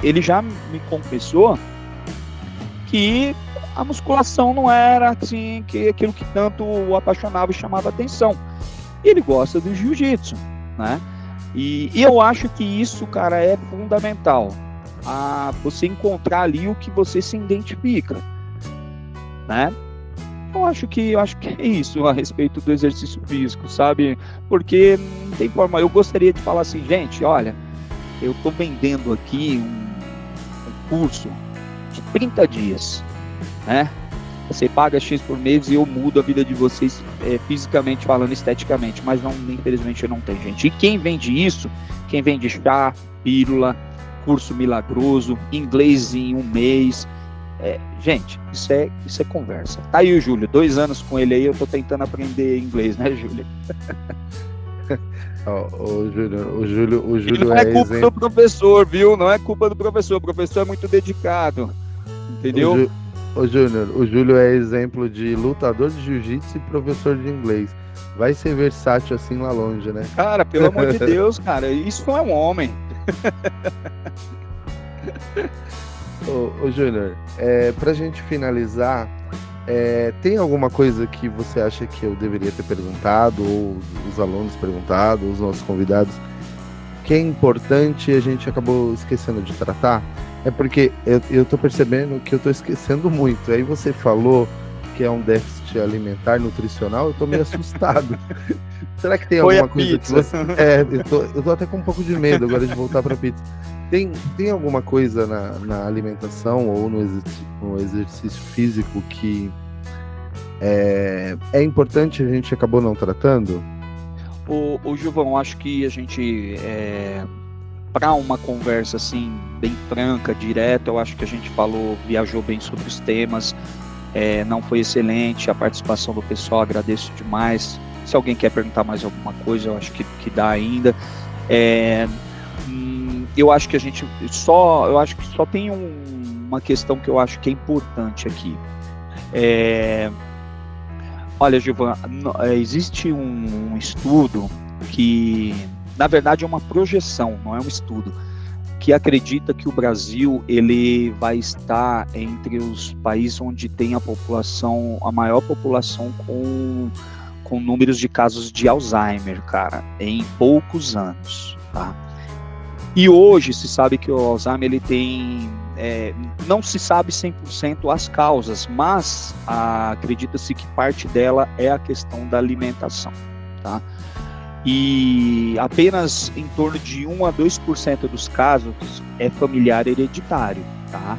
Speaker 2: Ele já me confessou que a musculação não era assim, aquilo que tanto o apaixonava e chamava atenção. Ele gosta do jiu-jitsu, né? E eu acho que isso, cara, é fundamental. Você encontrar ali o que você se identifica, né? Eu acho que é isso a respeito do exercício físico, sabe? Porque não tem forma. Eu gostaria de falar assim, gente, olha, eu estou vendendo aqui um curso de 30 dias, né? Você paga X por mês e eu mudo a vida de vocês fisicamente falando, esteticamente, mas não, infelizmente não tem, gente. E quem vende isso, quem vende chá, pílula, curso milagroso, inglês em 1 mês, gente, isso é conversa. Tá aí o Júlio, 2 anos com ele aí, eu tô tentando aprender inglês, né, Júlio?
Speaker 1: O Júlio
Speaker 2: não é culpa do professor, viu? Não é culpa do professor. O professor é muito dedicado, entendeu?
Speaker 1: Ô Júnior, o Júlio é exemplo de lutador de jiu-jitsu e professor de inglês. Vai ser versátil assim lá longe, né?
Speaker 2: Cara, pelo amor de Deus, cara, isso não é um homem.
Speaker 1: Ô Júnior, pra gente finalizar, tem alguma coisa que você acha que eu deveria ter perguntado, ou os alunos perguntado, os nossos convidados, que é importante e a gente acabou esquecendo de tratar? É porque eu tô percebendo que eu tô esquecendo muito. Aí você falou que é um déficit alimentar, nutricional, eu tô meio assustado. Será que tem alguma coisa que você... eu tô até com um pouco de medo agora de voltar pra pizza. Tem alguma coisa na alimentação ou no exercício físico que é importante e a gente acabou não tratando?
Speaker 2: Ô Gilvão, acho que a gente, para uma conversa assim, bem franca, direta, eu acho que a gente viajou bem sobre os temas, não foi excelente a participação do pessoal, agradeço demais. Se alguém quer perguntar mais alguma coisa, eu acho que dá ainda. Eu acho que só tem uma questão que eu acho que é importante aqui. Olha, Gilvan, existe um estudo que, na verdade, é uma projeção, não é um estudo, que acredita que o Brasil ele vai estar entre os países onde tem a maior população com números de casos de Alzheimer, cara, em poucos anos, tá? E hoje se sabe que o Alzheimer ele tem, não se sabe 100% as causas, mas acredita-se que parte dela é a questão da alimentação, tá? E apenas em torno de 1 a 2% dos casos é familiar hereditário, tá?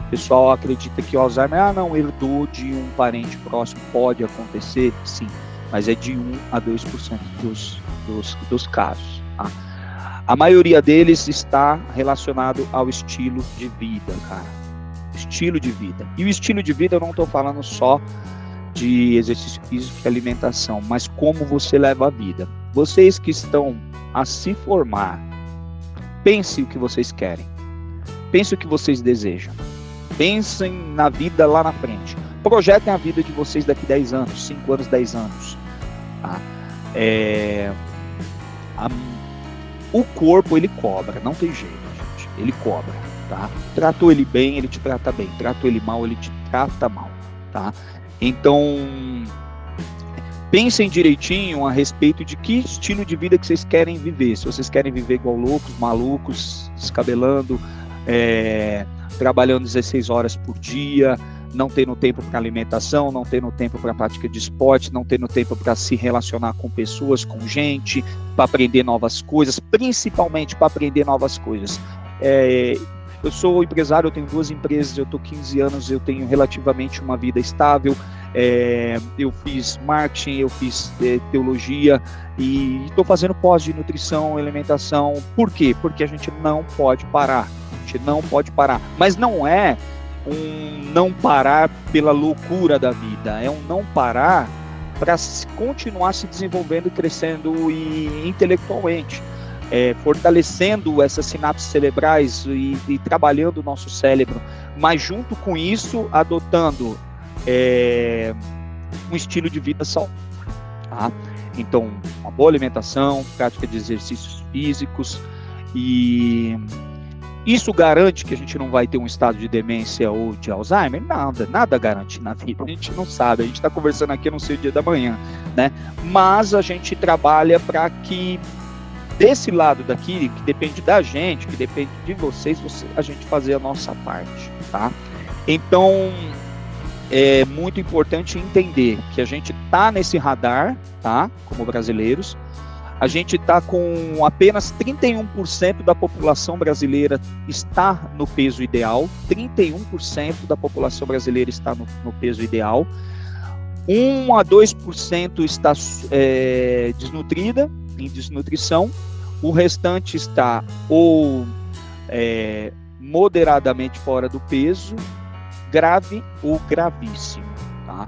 Speaker 2: O pessoal acredita que o Alzheimer, não, herdou de um parente próximo, pode acontecer, sim, mas é de 1 a 2% dos casos, tá? A maioria deles está relacionado ao estilo de vida, cara. Estilo de vida. E o estilo de vida eu não estou falando só de exercício físico e alimentação, mas como você leva a vida. Vocês que estão a se formar, pense o que vocês querem. Pense o que vocês desejam. Pensem na vida lá na frente. Projetem a vida de vocês daqui 10 anos, 5 anos, 10 anos. Tá? O corpo, ele cobra, não tem jeito, gente. Ele cobra, tá? Tratou ele bem, ele te trata bem. Tratou ele mal, ele te trata mal, tá? Então, pensem direitinho a respeito de que estilo de vida que vocês querem viver. Se vocês querem viver igual loucos, malucos, descabelando, trabalhando 16 horas por dia, não tendo tempo para alimentação, não tendo tempo para prática de esporte, não tendo tempo para se relacionar com pessoas, com gente, para aprender novas coisas, principalmente para aprender novas coisas. Eu sou empresário, eu tenho 2 empresas, eu estou 15 anos, eu tenho relativamente uma vida estável, eu fiz marketing, eu fiz teologia e estou fazendo pós de nutrição e alimentação. Por quê? Porque a gente não pode parar, mas não é um não parar pela loucura da vida, é um não parar para continuar se desenvolvendo, crescendo e intelectualmente, fortalecendo essas sinapses cerebrais e trabalhando o nosso cérebro, mas junto com isso adotando um estilo de vida saudável, tá? Então, uma boa alimentação, prática de exercícios físicos, e isso garante que a gente não vai ter um estado de demência ou de Alzheimer? Nada garante na vida, a gente não sabe, a gente está conversando aqui, eu não sei o dia da manhã, né? Mas a gente trabalha para que desse lado daqui, que depende da gente, que depende de vocês, a gente fazer a nossa parte, tá? Então, é muito importante entender que a gente está nesse radar, tá? Como brasileiros, a gente está com apenas 31% da população brasileira está no peso ideal, 31% da população brasileira está no peso ideal, 1 a 2% está desnutrida, em desnutrição, o restante está ou moderadamente fora do peso, grave ou gravíssimo, tá?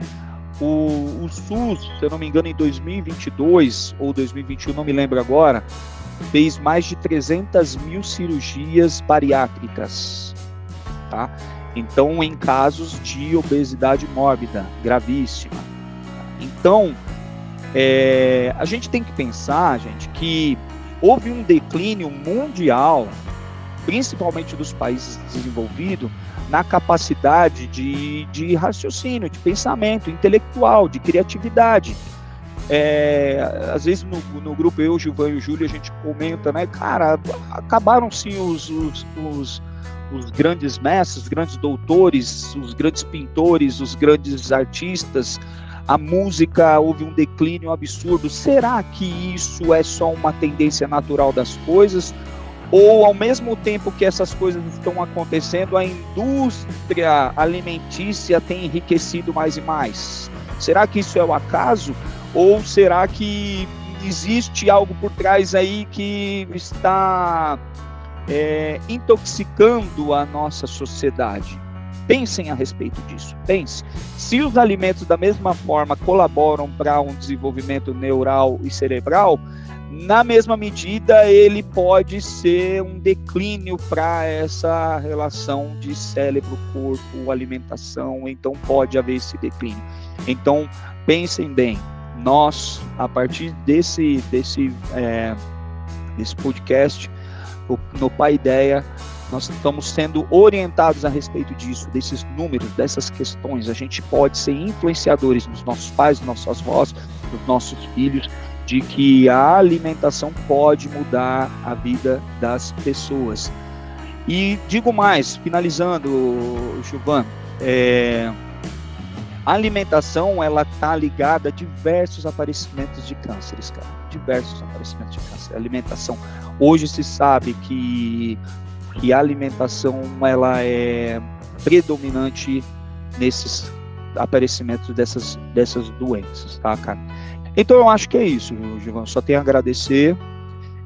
Speaker 2: O SUS, se eu não me engano, em 2022 ou 2021, não me lembro agora, fez mais de 300 mil cirurgias bariátricas, tá? Então, em casos de obesidade mórbida, gravíssima. Então, a gente tem que pensar, gente, que houve um declínio mundial, principalmente dos países desenvolvidos, na capacidade de raciocínio, de pensamento intelectual, de criatividade. Às vezes no grupo, eu, Gilvan e o Júlio, a gente comenta, né, cara, acabaram-se os grandes mestres, os grandes doutores, os grandes pintores, os grandes artistas, a música, houve um declínio absurdo. Será que isso é só uma tendência natural das coisas? Ou, ao mesmo tempo que essas coisas estão acontecendo, a indústria alimentícia tem enriquecido mais e mais? Será que isso é o acaso? Ou será que existe algo por trás aí que está intoxicando a nossa sociedade? Pensem a respeito disso, pense. Se os alimentos da mesma forma colaboram para um desenvolvimento neural e cerebral, na mesma medida ele pode ser um declínio para essa relação de cérebro-corpo, alimentação, então pode haver esse declínio. Então pensem bem, nós, a partir desse podcast, no Paideia, nós estamos sendo orientados a respeito disso, desses números, dessas questões. A gente pode ser influenciadores dos nossos pais, dos nossos avós, dos nossos filhos, de que a alimentação pode mudar a vida das pessoas. E digo mais, finalizando, Gilvan, a alimentação, ela está ligada a diversos aparecimentos de cânceres, cara. Diversos aparecimentos de câncer. A alimentação, hoje se sabe que a alimentação, ela é predominante nesses aparecimentos dessas doenças, tá, cara? Então eu acho que é isso, Gilvan, só tenho a agradecer.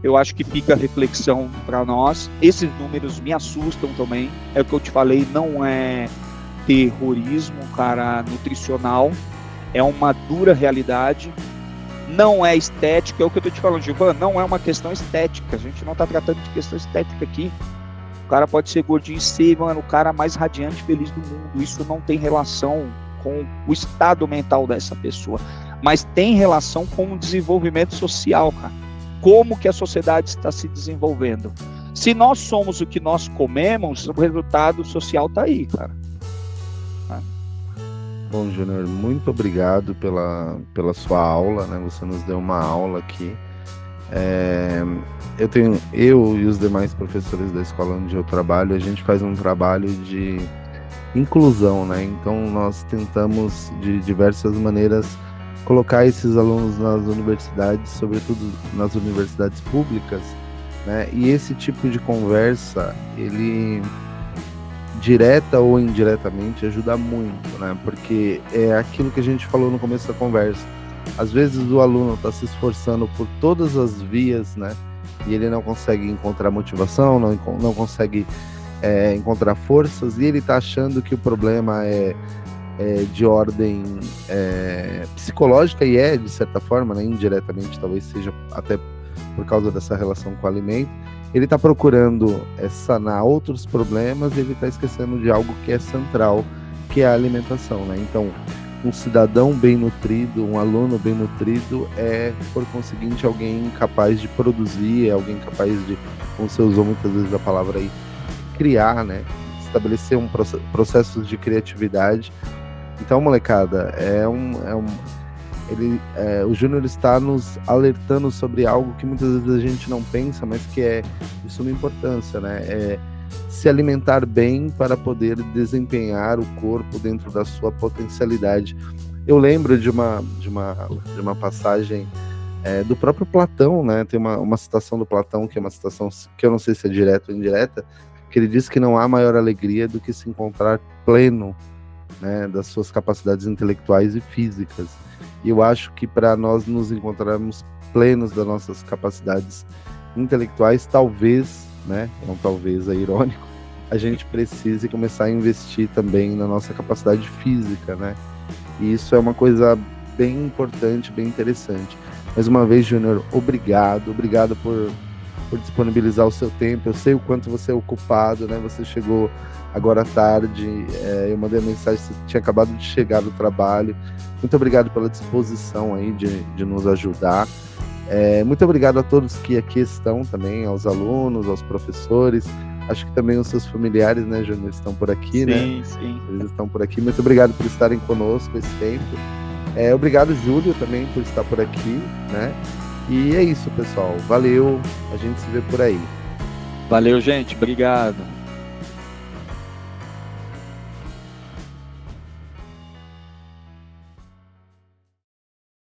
Speaker 2: Eu acho que fica a reflexão para nós. Esses números me assustam também, é o que eu te falei, não é terrorismo, cara, nutricional, é uma dura realidade, não é estética, é o que eu tô te falando, Gilvan, não é uma questão estética, a gente não tá tratando de questão estética aqui. O cara pode ser gordinho e ser, mano, o cara mais radiante e feliz do mundo. Isso não tem relação com o estado mental dessa pessoa, mas tem relação com o desenvolvimento social, cara. Como que a sociedade está se desenvolvendo. Se nós somos o que nós comemos, o resultado social tá aí, cara.
Speaker 1: Bom, Júnior, muito obrigado pela sua aula, né? Você nos deu uma aula aqui. Eu e os demais professores da escola onde eu trabalho, a gente faz um trabalho de inclusão, né? Então nós tentamos de diversas maneiras colocar esses alunos nas universidades, sobretudo nas universidades públicas, né? E esse tipo de conversa, ele direta ou indiretamente ajuda muito, né? Porque é aquilo que a gente falou no começo da conversa. Às vezes o aluno está se esforçando por todas as vias, né? E ele não consegue encontrar motivação, não consegue encontrar forças, e ele está achando que o problema é de ordem psicológica, e de certa forma, né? Indiretamente, talvez seja até por causa dessa relação com o alimento. Ele está procurando sanar outros problemas e ele está esquecendo de algo que é central, que é a alimentação, né? Então, um cidadão bem nutrido, um aluno bem nutrido é, por conseguinte, alguém capaz de produzir, alguém capaz de, como você usou muitas vezes a palavra aí, criar, né? Estabelecer processos de criatividade. Então, molecada, o Júnior está nos alertando sobre algo que muitas vezes a gente não pensa, mas que é de suma importância, né? É se alimentar bem para poder desempenhar o corpo dentro da sua potencialidade. Eu lembro de uma passagem do próprio Platão, né? Tem uma citação do Platão, que é uma citação que eu não sei se é direta ou indireta, que ele diz que não há maior alegria do que se encontrar pleno, né, das suas capacidades intelectuais e físicas. E eu acho que para nós nos encontrarmos plenos das nossas capacidades intelectuais, talvez, né, não talvez, é irônico, a gente precise começar a investir também na nossa capacidade física, né? E isso é uma coisa bem importante, bem interessante. Mais uma vez, Júnior, obrigado por disponibilizar o seu tempo. Eu sei o quanto você é ocupado, né? Você chegou agora à tarde, eu mandei a mensagem, você tinha acabado de chegar do trabalho. Muito obrigado pela disposição aí de nos ajudar. Muito obrigado a todos que aqui estão também, aos alunos, aos professores. Acho que também os seus familiares, né, Júnior, estão por aqui, né?
Speaker 2: Sim.
Speaker 1: Eles estão por aqui. Muito obrigado por estarem conosco esse tempo. Obrigado, Júlio, também por estar por aqui, né? E é isso, pessoal. Valeu. A gente se vê por aí.
Speaker 2: Valeu, gente. Obrigado.